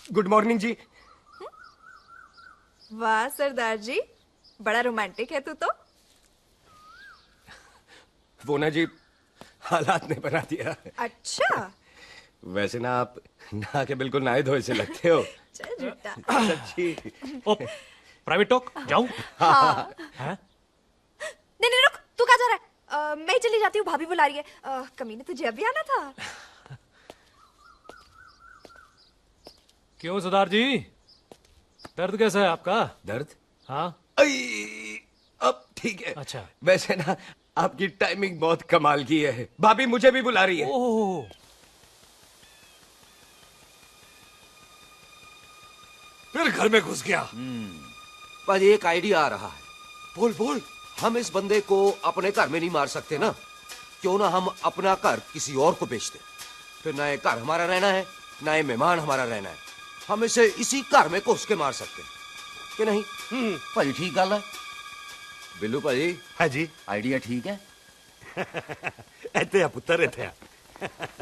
गुड मॉर्निंग जी। वाह सरदार जी, बड़ा रोमांटिक है तू तो। वो ना जी, हालात ने बना दिया। अच्छा। वैसे ना आप नहा के बिल्कुल नहाए धोए से लगते हो। चल झूठा। सच्ची। ओ, प्राइवेट टॉक जाऊं? हाँ। हैं? नहीं रुक, तू कहाँ जा रहा है? मैं चली जाती हूँ, भाभी बुला रही है। कमीने तुझे अभी आना था। क्यों सरदार जी, दर्द कैसा है आपका? दर्द? हाँ। अब ठीक है। अच्छा। वैसे ना आपकी टाइमिंग बहुत कमाल की है, भाभी मुझे भी बुला रही है। ओह। फिर घर में घुस गया। पर एक आइडिया आ रहा है। बोल बोल। हम इस बंदे को अपने घर में नहीं मार सकते ना, क्यों ना हम अपना घर किसी और को बेच दें, फिर ना ये घर हमारा रहना है ना ये मेहमान हमारा रहना है, हम इसे इसी घर में घुस के मार सकते हैं कि नहीं? भाजी ठीक गल है। बिल्लू भाजी। हाँ जी। आइडिया ठीक है। इतने पुत्र इतने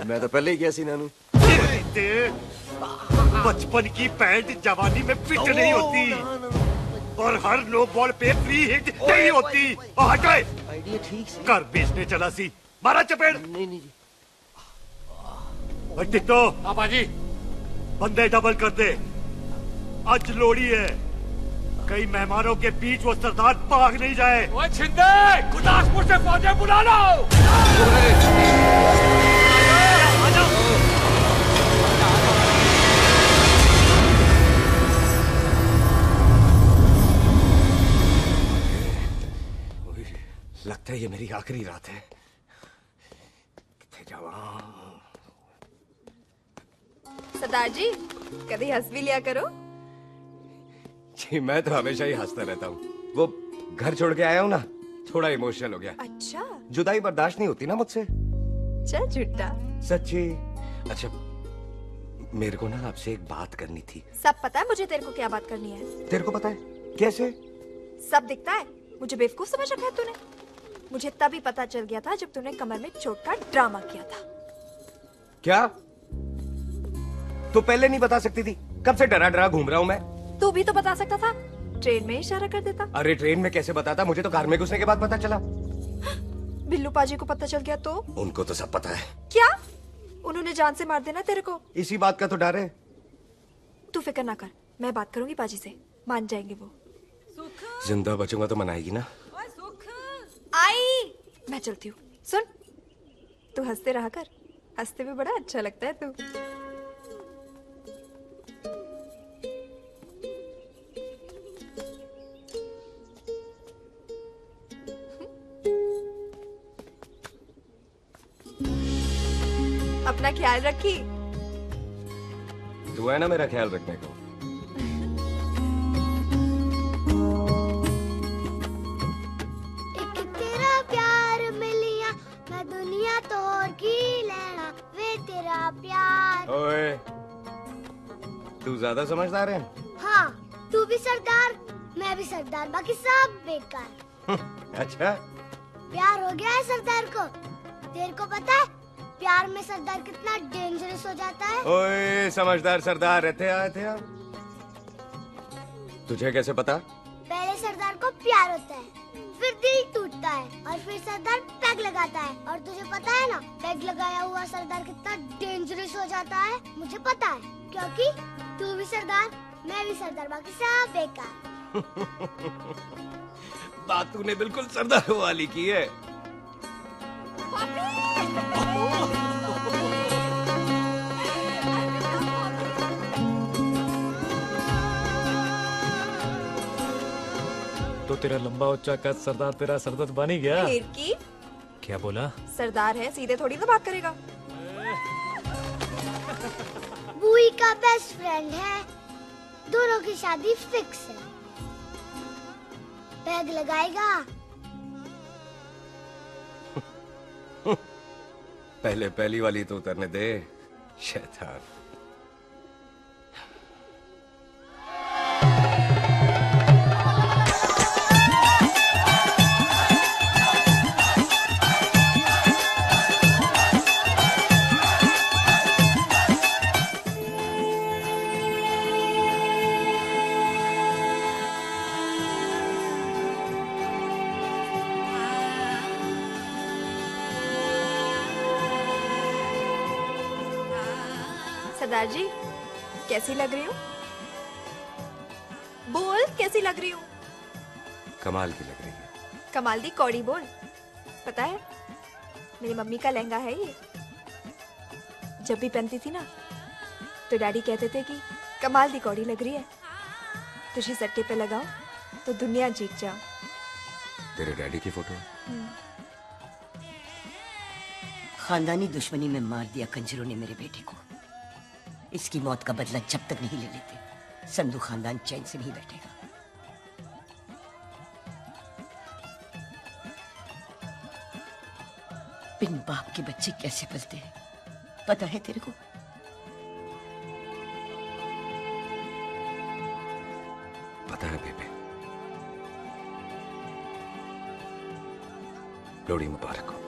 मैं तो पहले ही गया सी नानू। बचपन की पैंट जवानी में फिट नहीं होती और हर नो बॉल पे फ्री हिट नहीं होती। हटाए। आइडिया ठीक से। घर बेचने चला सी, मारा चपेट। नहीं नहीं जी। टिट्टो। हाँ जी। बंदे डबल कर दे, आज लोड़ी है, कई मेहमानों के बीच वो सरदार भाग नहीं जाए। ओए छिंदे, गुरदासपुर से फौजें बुला लो। लगता लगता है ये मेरी आखिरी रात है। किथे जावा? सरदार जी कभी हंस भी लिया करो। जी मैं तो हमेशा ही हंसता रहता हूँ। वो घर छोड़ के आया हूँ ना, थोड़ा इमोशनल हो गया। अच्छा जुदाई बर्दाश्त नहीं होती ना मुझसे। चल झूठा। सच्ची। अच्छा मेरे को ना आपसे एक बात करनी थी। सब पता है मुझे तेरे को क्या बात करनी है। तेरे को पता है? कैसे? सब दिखता है। मुझे बेवकूफ समझ रखा है तूने। मुझे तभी पता चल गया था जब तूने कमर में चोट का ड्रामा किया था। क्या? तो पहले नहीं बता सकती थी? कब से डरा डरा घूम रहा हूँ मैं। तू भी तो बता सकता था, ट्रेन में इशारा कर देता। अरे ट्रेन में कैसे बताता? मुझे तो कार में घुसने के बाद पता चला। बिल्लू पाजी को पता चल गया तो? उनको तो सब पता है। क्या? उन्होंने जान से मार देना तेरे को। इसी बात का तो डर है। तू फिक्र ना कर, मैं बात करूंगी पाजी से, मान जाएंगे वो। जिंदा बचूंगा तो मनाएगी ना? आई मैं चलती हूँ। सुन, तू हंसते रहा कर, हंसते भी बड़ा अच्छा लगता है तू। अपना ख्याल रखी। तू है ना मेरा ख्याल रखने को। एक तेरा प्यार मिलिया मैं दुनिया तोड़ की लेना वे तेरा प्यार। ओए तू ज्यादा समझदार है। हाँ तू भी सरदार, मैं भी सरदार, बाकी सब बेकार। अच्छा प्यार हो गया है सरदार को। तेरे को पता है प्यार में सरदार कितना डेंजरस हो जाता है। ओए समझदार सरदार रहते आए थे आप। तुझे कैसे पता? पहले सरदार को प्यार होता है, फिर दिल टूटता है और फिर सरदार पैग लगाता है। और तुझे पता है ना पैग लगाया हुआ सरदार कितना डेंजरस हो जाता है। मुझे पता है क्योंकि तू भी सरदार, मैं भी सरदार, बाकी सब बेकार। बात तूने बिल्कुल सरदार वाली की है। तो तेरा लंबा उच्चा कद सरदार तेरा सरदर्द बन ही गया। फिर की? क्या बोला? सरदार है, सीधे थोड़ी ना बात करेगा। बुई का बेस्ट फ्रेंड है, दोनों की शादी फिक्स है। पैग लगाएगा? पहले पहली वाली तो उतरने दे शैतान। सरदार जी कैसी लग रही हूँ? बोल कैसी लग रही हूँ? कमाल की लग रही है। कमाल दी कौड़ी बोल। पता है मेरी मम्मी का लहंगा है ये। जब भी पहनती थी ना तो डैडी कहते थे कि कमाल दी कौड़ी लग रही है, तुझे सट्टे पे लगाओ तो दुनिया जीत जाओ। तेरे डैडी की फोटो? खानदानी दुश्मनी में मार दिया कंजरों ने मेरे बेटे को। इसकी मौत का बदला जब तक नहीं ले लेते संधू खानदान चैन से नहीं बैठेगा। बिन बाप के बच्चे कैसे पलते हैं पता है तेरे को? पता है बेबे। लोहड़ी मुबारक हो।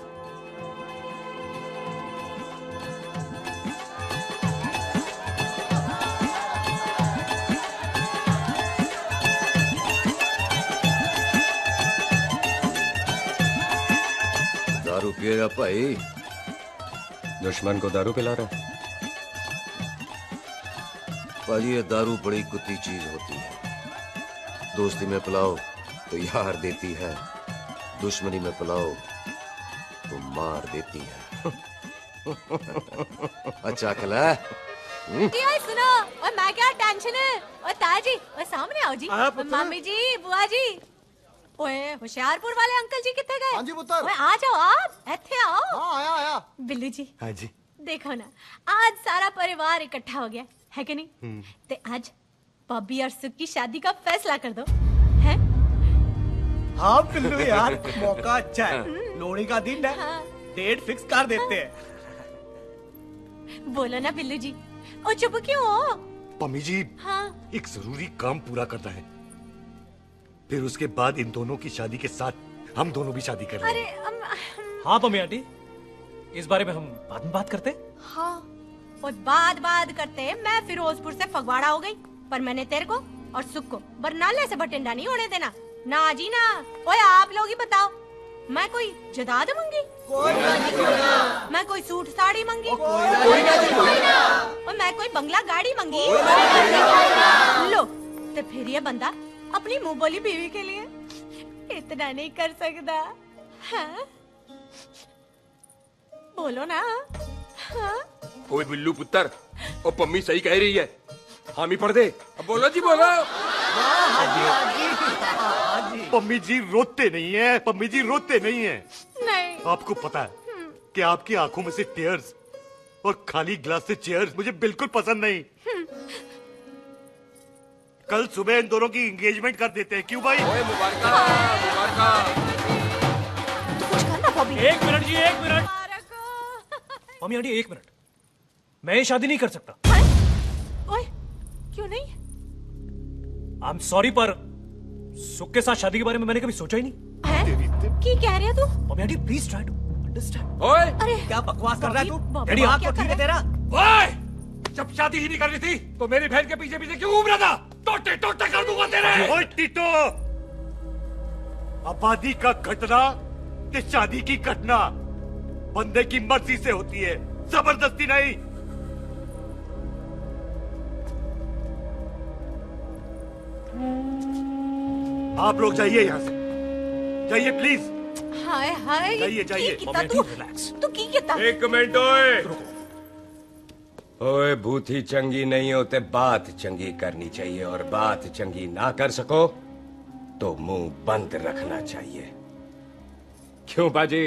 दारू पिएगा भाई? दुश्मन को दारू पिला रहा? भाई ये दारू बड़ी कुत्ती चीज होती है। दोस्ती में पिलाओ तो यार देती है, दुश्मनी में पिलाओ तो मार देती है। अच्छा खला। यार सुनो, और मैं क्या टेंशन है? और ताया जी, और सामने आओ जी। आया पुत्र? मम्मी जी, बुआ जी। ओए होशियारपुर वाले अंकल जी कितने गए? हाँ जी पुत्र। ओए आ जाओ आप, इत्थे आओ। हाँ आया। बिल्लू जी। हाँ जी। देखो ना, आज सारा परिवार इकट्ठा हो गया है कि नहीं? ते आज बॉबी और सुख की शादी का फैसला कर दो, हैं? हाँ बिल्लू यार, मौका अच्छा है, लोहड़ी का दिन है, डेट फिक्स कर देते हैं। बोलो ना बिल्लू जी, ओ चुप क्यों हो? पम्मी जी, हाँ। एक जरूरी काम पूरा करना है, फिर उसके बाद इन दोनों की शादी के साथ हम दोनों भी शादी करेंगे। अरे हाँ पम्मी आंटी, इस बारे में हम बाद में बात करते। हाँ, और बाद करते मैं फिरोजपुर से फगवाड़ा हो गई, पर मैंने तेरे को और सुख को बरनाले से बठिंडा नहीं होने देना। ना जी ना। ओए आप लोग ही बताओ, मैं कोई जदाद मंगी? मैं कोई सूट साड़ी मंगी? और मैं कोई बंगला गाड़ी मंगी? लो, तो फिर ये बंदा अपनी मुंह बोली बीवी के लिए इतना नहीं कर सकता, हाँ? बोलो ना। हाँ? ओए बिल्लू पुत्र, ओ पम्मी सही कह रही है, हामी पढ़ दे। अब बोलो जी, बोलो। पम्मी जी रोते नहीं है, पम्मी जी रोते नहीं है। नहीं। आपको पता है कि आपकी आंखों में से टीयर्स और खाली ग्लास से चेयर्स मुझे बिल्कुल पसंद नहीं। कल सुबह इन दोनों की एंगेजमेंट कर देते हैं, क्यों भाई? मुबारक। कुछ करना बॉबी। एक मिनट जी, एक मिनट। मम्मी आंटी एक मिनट, मैं ये शादी नहीं कर सकता। ओए, क्यों नहीं? आई एम सॉरी, पर सुख के साथ शादी के बारे में मैंने कभी सोचा ही नहीं। हैं? की कह रहे हो तू? Mummy aunty please try to understand. ओए, अरे क्या बकवास कर रहा है तू? डैडी, दिमाग क्या तो ठीक है तेरा? ओए, जब शादी ही नहीं करनी थी तो मेरी बहन के पीछे पीछे क्यों घूम रहा था? टोटे टोटे कर दूंगा तेरे। ओए टीटो, आबादी का घटना ते शादी की घटना बंदे की मर्जी से होती है, जबरदस्ती नहीं। आप लोग जाइए यहाँ से, जाइए प्लीज। हाय हाय, जाइए, जाइए। की किता तू? तू की किता? एक मिनट ओए। ओए, भूथी चंगी नहीं होते, बात चंगी करनी चाहिए, और बात चंगी ना कर सको तो मुंह बंद रखना चाहिए। क्यों बाजी?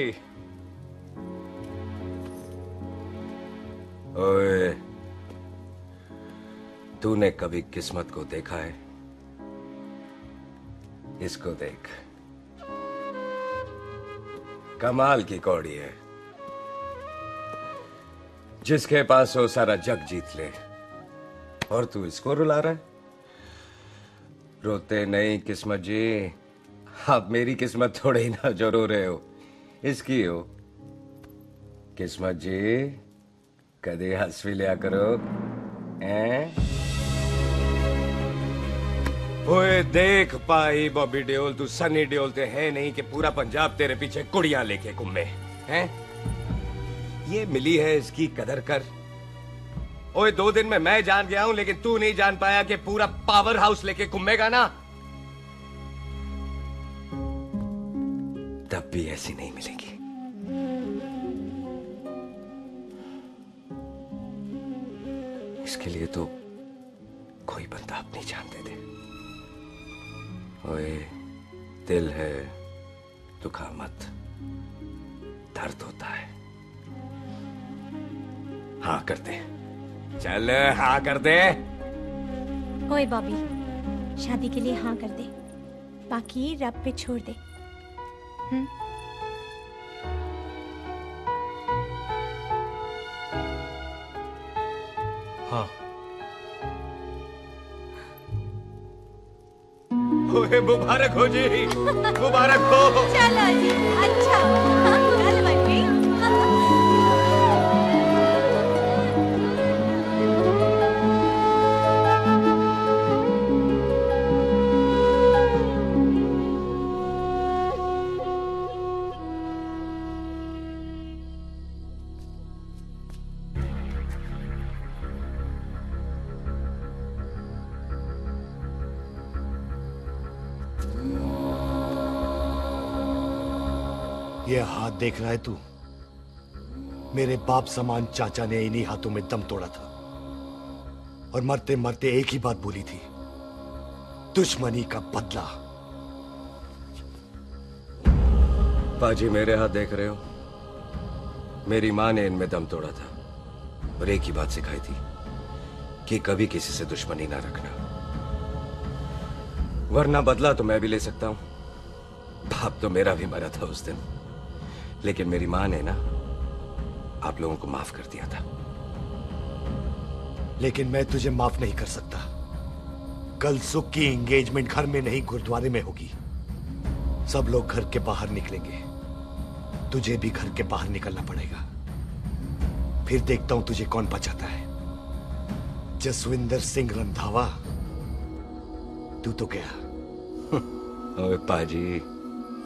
ओए, तूने कभी किस्मत को देखा है? इसको देख, कमाल की कौड़ी है, जिसके पास हो सारा जग जीत ले, और तू इसको रुला रहा है? रोते नहीं किस्मत जी, आप मेरी किस्मत थोड़े ही ना जो रो रहे हो, इसकी हो। किस्मत जी, कदे हंस भी लिया करो, हैं? ओए देख पाई बॉबी देओल, तू सनी देओल ते है नहीं कि पूरा पंजाब तेरे पीछे कुड़ियां लेके घूमे हैं? ये मिली है, इसकी कदर कर। ओए 2 दिन में मैं जान गया हूं, लेकिन तू नहीं जान पाया कि पूरा पावर हाउस लेके घूमेगा ना, तब भी ऐसी नहीं मिलेगी। इसके लिए तो कोई बंदा अपनी जान दे दे। ओए, दिल है, दुखा मत, दर्द होता है। हाँ कर दे, चल हाँ कर दे। ओए बॉबी, शादी के लिए हाँ कर दे, बाकी रब पे छोड़ दे। हाँ। ओए मुबारक हो जी, मुबारक हो। चलो जी, अच्छा, कल बन गई। ये हाथ देख रहा है तू? मेरे बाप समान चाचा ने इन्हीं हाथों में दम तोड़ा था, और मरते मरते एक ही बात बोली थी, दुश्मनी का बदला। पाजी मेरे हाथ देख रहे हो? मेरी माँ ने इनमें दम तोड़ा था और एक ही बात सिखाई थी कि कभी किसी से दुश्मनी ना रखना, वरना बदला तो मैं भी ले सकता हूं। बाप तो मेरा भी मरा था उस दिन, लेकिन मेरी माँ ने ना आप लोगों को माफ कर दिया था। लेकिन मैं तुझे माफ नहीं कर सकता। कल सुख की एंगेजमेंट घर में नहीं गुरुद्वारे में होगी। सब लोग घर के बाहर निकलेंगे, तुझे भी घर के बाहर निकलना पड़ेगा। फिर देखता हूं तुझे कौन बचाता है। जसविंदर सिंह रंधावा, तू तो गया। ओए पाजी,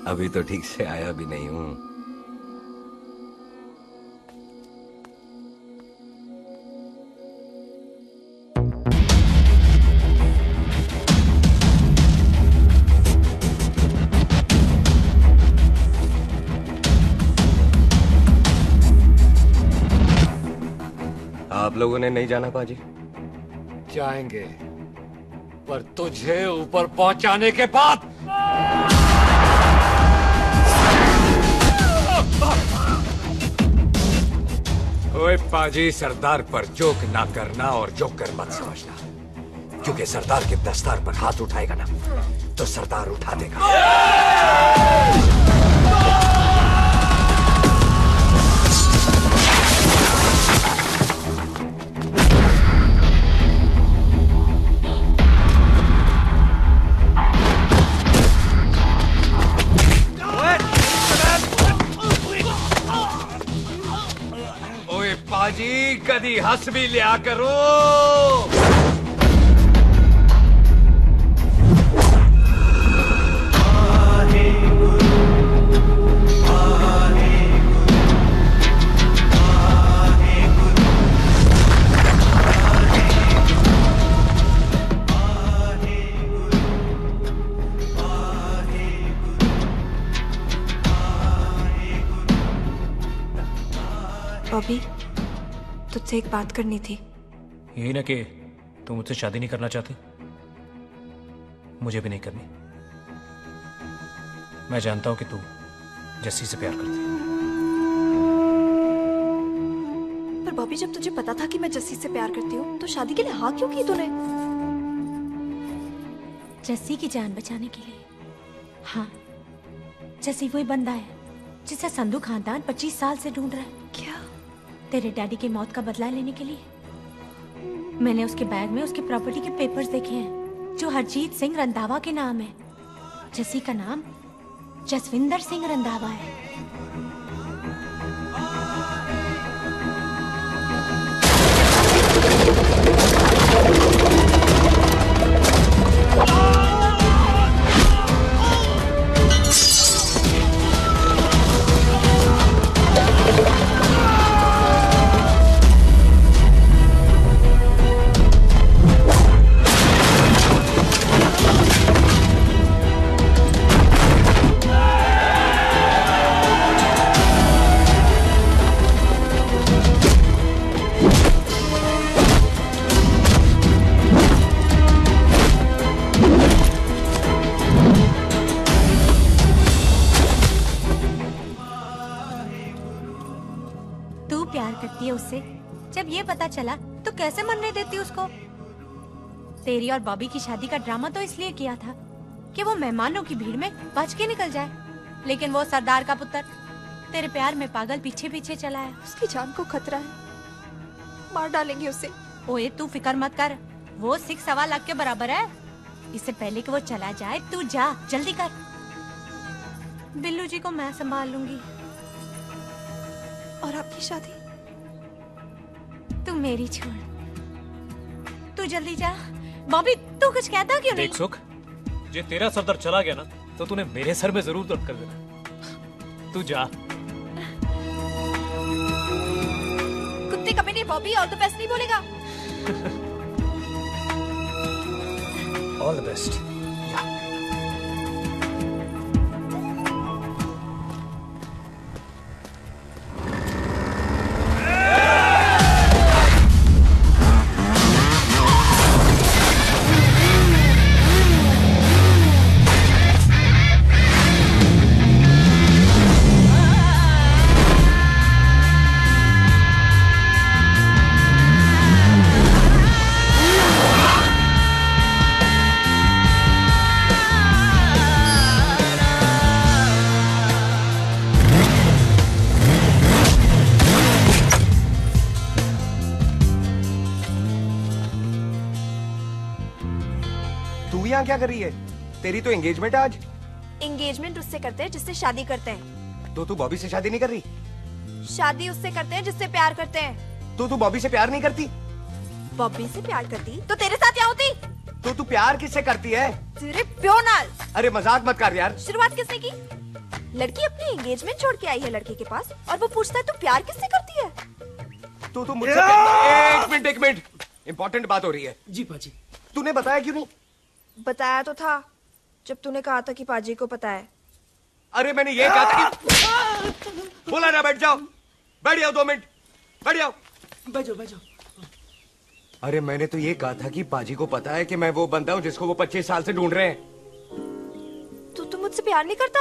अभी तो ठीक से आया भी नहीं हूं। आप लोगों ने नहीं जाना पाजी? जाएंगे, पर तुझे ऊपर पहुंचाने के बाद। ओए पाजी, सरदार पर जोक ना करना और जोकर मत समझना, क्योंकि सरदार के दस्तार पर हाथ उठाएगा ना तो सरदार उठा देगा। पाजी, कदी हंस भी लिया करो। बॉबी, तुझसे एक बात करनी थी। यही ना कि तुम मुझसे शादी नहीं करना चाहती? मुझे भी नहीं करनी। मैं जानता हूं कि तू जस्सी से प्यार करती है। पर बॉबी, जब तुझे पता था कि मैं जस्सी से प्यार करती हूँ तो शादी के लिए हाँ क्यों की तूने? जस्सी की जान बचाने के लिए। हाँ, जस्सी वही बंदा है जिसे संधू खानदान 25 साल से ढूंढ रहा है। क्या? तेरे डैडी की मौत का बदला लेने के लिए। मैंने उसके बैग में उसकी प्रॉपर्टी के पेपर्स देखे हैं जो हरजीत सिंह रंधावा के नाम है। जस्सी का नाम जसविंदर सिंह रंधावा है। उससे जब ये पता चला तो कैसे मनने देती उसको? तेरी और बॉबी की शादी का ड्रामा तो इसलिए किया था कि वो मेहमानों की भीड़ में बच के निकल जाए, लेकिन वो सरदार का पुत्र तेरे प्यार में पागल पीछे पीछे चला है। उसकी जान को खतरा है, मार डालेंगे उसे। ओए तू फिक्र मत कर, वो 6 लाख के बराबर है। इससे पहले कि वो चला जाए तू जा, जल्दी कर। बिल्लू जी को मैं संभाल लूंगी। और आपकी शादी? तू मेरी छोड़, तू जल्दी जा। बॉबी तू कुछ कहता क्यों नहीं? देख सुख, ये तेरा सरदार चला गया ना तो तूने मेरे सर में जरूर दर्द कर देना। तू जा। कुत्ते कमीने बॉबी, ऑल द बेस्ट नहीं बोलेगा? All the best. बॉबी यहाँ क्या कर रही है? तेरी तो एंगेजमेंट है आज। एंगेजमेंट उससे करते हैं जिससे शादी करते हैं। तो तू बॉबी से शादी नहीं कर रही? शादी उससे करते हैं जिससे प्यार करते हैं। तो तू बॉबी से प्यार नहीं करती? बॉबी से प्यार करती तो तेरे साथ क्या होती? तो तू प्यार किससे करती है? तेरे प्यो नाल। अरे मजाक मत कर यार। शुरुआत किसने की? लड़की अपनी एंगेजमेंट छोड़ के आई है लड़के के पास और वो पूछता है तू प्यार किससे करती है? तो मुझसे एक मिनट इंपॉर्टेंट बात हो रही है। जी पाजी। तूने बताया क्यों नहीं? बताया तो था जब तूने कहा था कि पाजी को पता है। अरे मैंने ये कहा था कि बोला ना बैठ जाओ। बैठ जाओ 2 मिनट। बैठ जाओ। बैठ जाओ। अरे मैंने तो ये कहा था कि पाजी को पता है कि मैं वो बंदा हूँ जिसको वो 25 साल से ढूंढ रहे हैं। तू मुझसे प्यार नहीं करता?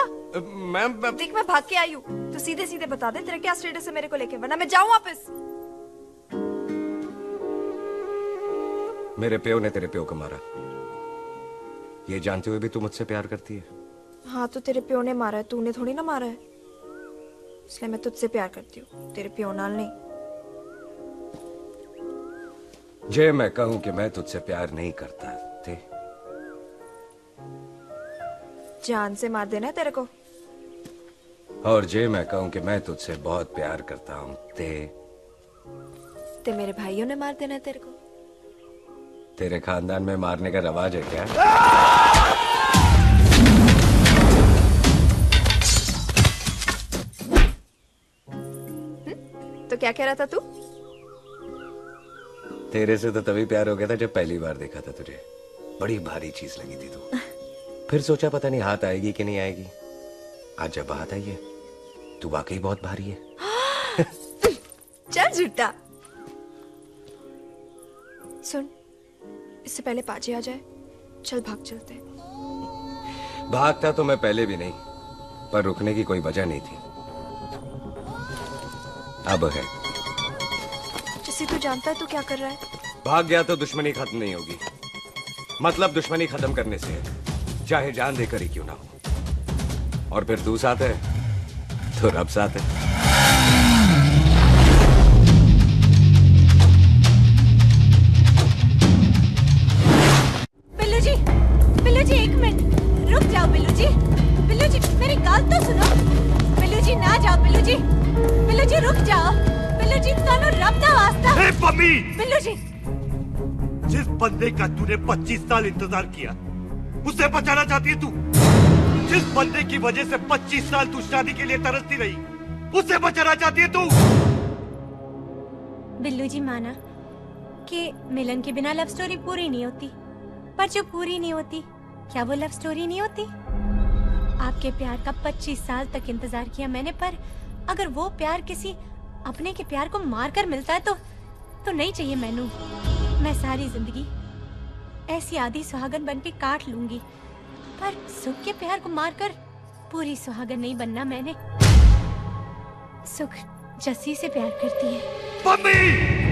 मैं देख मैं भाग के आई हूँ तो सीधे सीधे बता दे तेरा क्या स्टेटस है मेरे को लेके, वरना मैं जाऊँ वापस। मेरे प्यो ने तेरे प्यो को मारा, ये जानते हुए भी तू मुझसे प्यार करती है? हाँ तो तेरे प्यो ने मारा है, तूने थोड़ी ना मारा है, इसलिए मैं तुझसे प्यार करती हूँ, तेरे प्यो नाल नहीं। जे मैं कहूं कि मैं तुझसे प्यार नहीं करता ते जान से मार देना है तेरे को। और जे मैं कहूं कि मैं तुझसे बहुत प्यार करता हूं ते मेरे भाइयों ने मार देना है तेरे को। तेरे खानदान में मारने का रवाज है क्या? तो क्या कह रहा था तू? तेरे से तो तभी प्यार हो गया था जब पहली बार देखा था तुझे। बड़ी भारी चीज लगी थी तू। फिर सोचा पता नहीं हाथ आएगी कि नहीं आएगी। आज जब हाथ आई है तू वाकई बहुत भारी है। चल झूठा। सुन, इससे पहले पाजी आ जाए, चल भाग चलते हैं। भागता तो मैं पहले भी नहीं, पर रुकने की कोई वजह नहीं थी। अब है। जैसे तू जानता है तू क्या कर रहा है। भाग गया तो दुश्मनी खत्म नहीं होगी। मतलब दुश्मनी खत्म करने से है, चाहे जान देकर ही क्यों ना हो। और फिर तू साथ है तो रब साथ है। बिल्लू जी 1 मिनट रुक जाओ। बिल्लू जी मेरी बात तो सुनो। बिल्लू जी ना जाओ। बिल्लू जी रुक जाओ। बिल्लू जी दोनों रब का वास्ता। ए पम्मी! बिल्लू जी, जिस बंदे का तूने 25 साल इंतजार किया उसे बचाना चाहती है तू? जिस बंदे की वजह से 25 साल तू शादी के लिए तरसती रही उसे बचाना चाहती है तू? बिल्लू जी माना कि मिलन के बिना लव स्टोरी पूरी नहीं होती, पर जो पूरी नहीं होती क्या वो लव स्टोरी नहीं होती? आपके प्यार का 25 साल तक इंतजार किया मैंने, पर अगर वो प्यार किसी अपने के प्यार को मारकर मिलता है तो नहीं चाहिए मैनू। मैं सारी जिंदगी ऐसी आधी सुहागन बन के काट लूंगी, पर सुख के प्यार को मारकर पूरी सुहागन नहीं बनना मैंने। सुख जस्सी से प्यार करती है। मम्मी!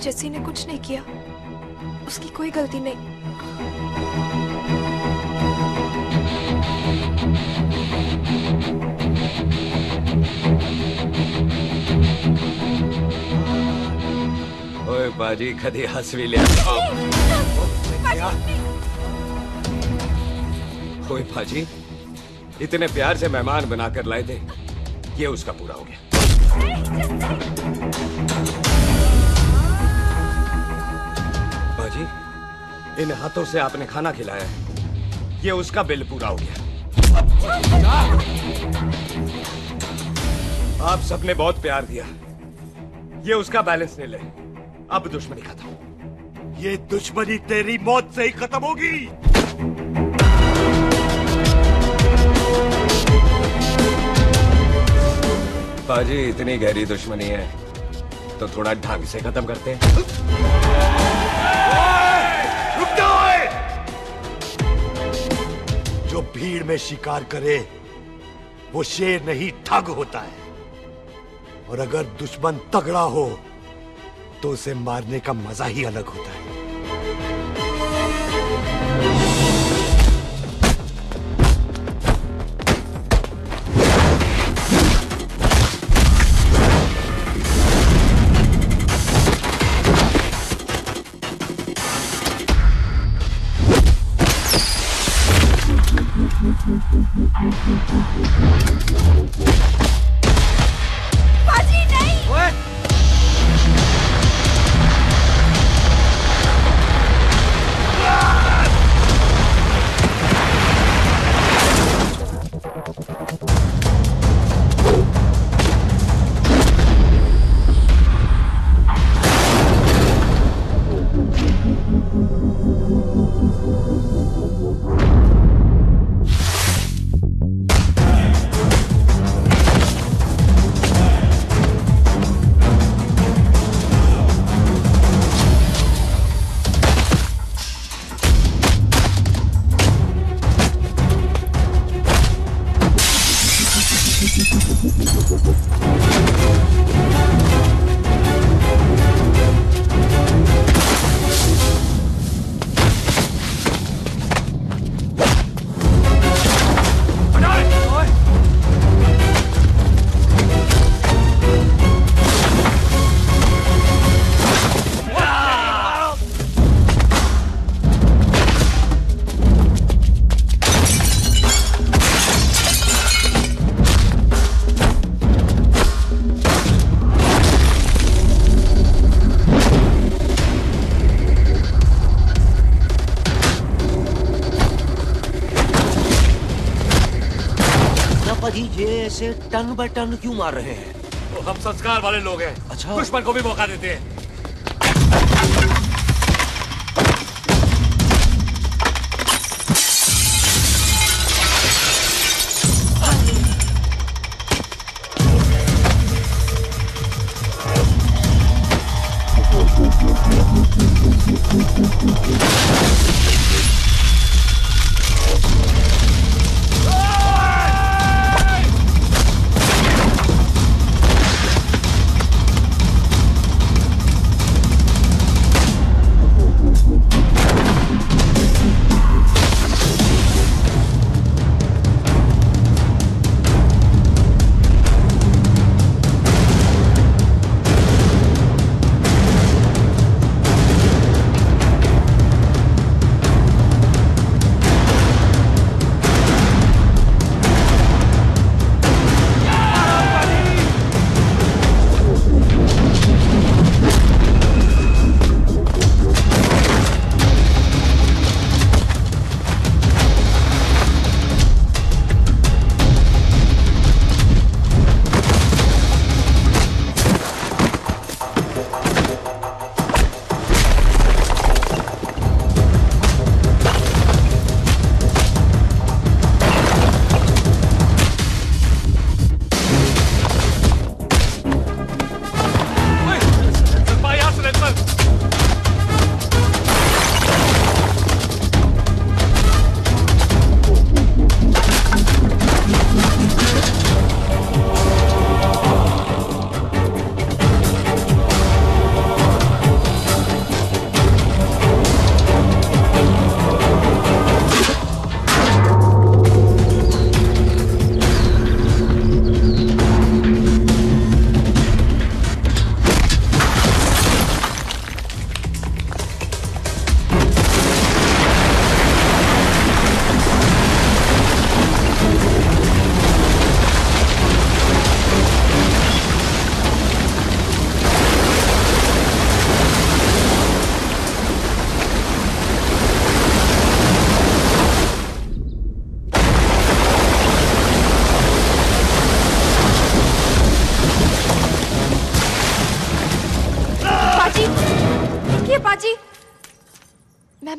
जस्सी ने कुछ नहीं किया, उसकी कोई गलती नहीं। ओए बाजी कदी हंस भी लिया। ओए बाजी इतने प्यार से मेहमान बनाकर लाए थे, ये उसका पूरा हो गया। बाजी इन हाथों से आपने खाना खिलाया है, ये उसका बिल पूरा हो गया। आप सबने बहुत प्यार दिया, ये उसका बैलेंस ले ले। अब दुश्मनी खत्म। ये दुश्मनी तेरी मौत से ही खत्म होगी। बाजी, इतनी गहरी दुश्मनी है तो थोड़ा ढंग से खत्म करते हैं। रुक जाओ! जो भीड़ में शिकार करे वो शेर नहीं ठग होता है, और अगर दुश्मन तगड़ा हो तो उसे मारने का मजा ही अलग होता है। बाजी नहीं। ये ऐसे टन बाय टन क्यों मार रहे हैं? तो हम संस्कार वाले लोग हैं। अच्छा। दुश्मन को भी मौका देते हैं।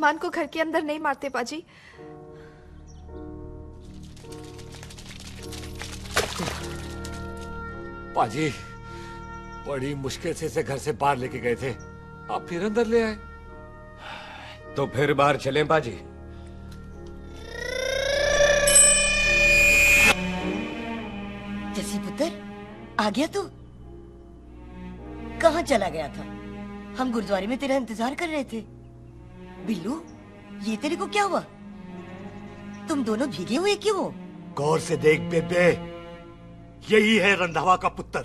मेहमान को घर के अंदर नहीं मारते पाजी। पाजी बड़ी मुश्किल से इसे घर से बाहर लेके गए थे, आप फिर अंदर ले आए। तो फिर बाहर चलें पाजी। जसी पुत्र, आ गया तू? कहाँ चला गया था? हम गुरुद्वारे में तेरा इंतजार कर रहे थे। बिल्लू, ये तेरे को क्या हुआ? तुम दोनों भीगे हुए क्यों हो? गौर से देख बेबे, यही है रंधावा का पुत्र,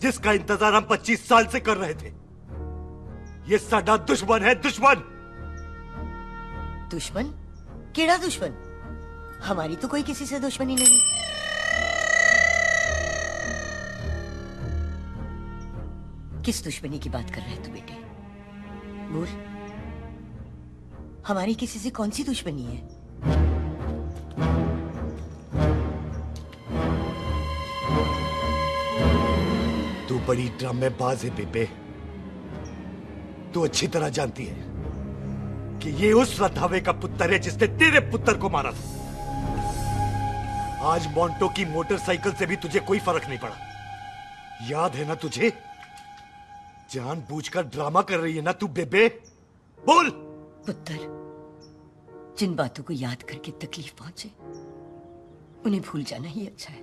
जिसका इंतजार हम 25 साल से कर रहे थे। ये साडा दुश्मन है, दुश्मन। दुश्मन? केड़ा दुश्मन? हमारी तो कोई किसी से दुश्मनी नहीं। किस दुश्मनी की बात कर रहे तू बेटे? बोल, हमारी किसी से कौन सी दुश्मनी है? तू बड़ी ड्रामेबाज है बेबे। तू अच्छी तरह जानती है कि ये उस रंधावे का पुत्र है जिसने तेरे पुत्र को मारा था। आज मोंटो की मोटरसाइकिल से भी तुझे कोई फर्क नहीं पड़ा। याद है ना तुझे? जानबूझकर ड्रामा कर रही है ना तू बेबे? बोल। पुत्र, जिन बातों को याद करके तकलीफ पहुंचे उन्हें भूल जाना ही अच्छा है।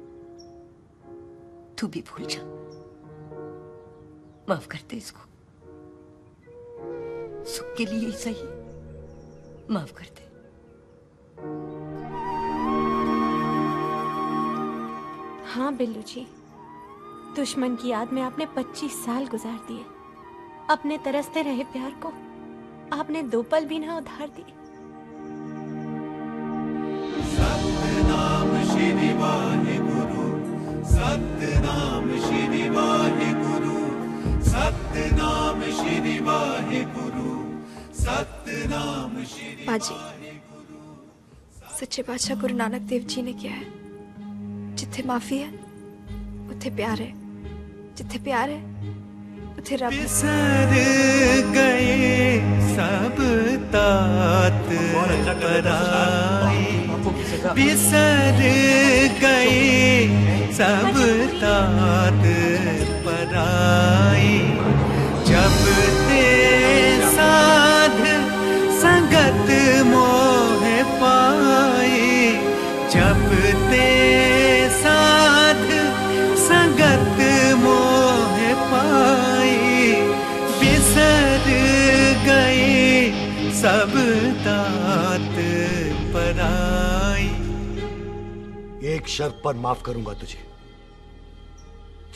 तू भी भूल जा। माफ कर दे इसको, सुख के लिए ही सही, माफ कर दे। हाँ बिल्लू जी, दुश्मन की याद में आपने 25 साल गुजार दिए। अपने तरसते रहे प्यार को आपने 2 पल भी ना उधार दिए। सतनाम श्री वाहेगुरु, सतनाम श्री वाहेगुरु, सतनाम श्री वाहेगुरु, सतनाम श्री। पाजी, सच्चे बादशाह गुरु नानक देव जी ने किया है, जिथे माफी है उथे प्यार है, जिथे प्यार है उथे रब है। बिसर गए सब तात पराई, बिसर गए सब तात पराई। जब ते साध संगत मोह पाए, जब ते साध संगत मोह पाए, बिसर गए सब तात पराई। एक शर्त पर माफ करूंगा तुझे,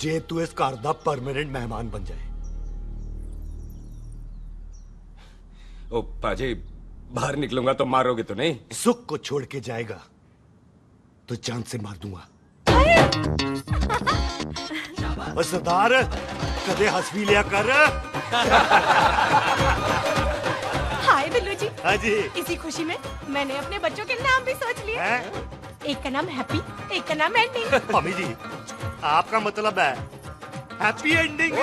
जे तू इस घर दा परमानेंट मेहमान बन जाए। ओ पाजी, बाहर निकलूंगा तो मारोगे तो नहीं? सुख को छोड़ के जाएगा तो जान से मार दूंगा। सरदार, कदे हंस भी लिया कर। हाय बिल्लू जी। हाँ जी। इसी खुशी में मैंने अपने बच्चों के नाम भी सोच लिए। एक का नाम हैप्पी, एक का नाम एंडिंग। मम्मी जी, आपका मतलब है हैप्पी एंडिंग।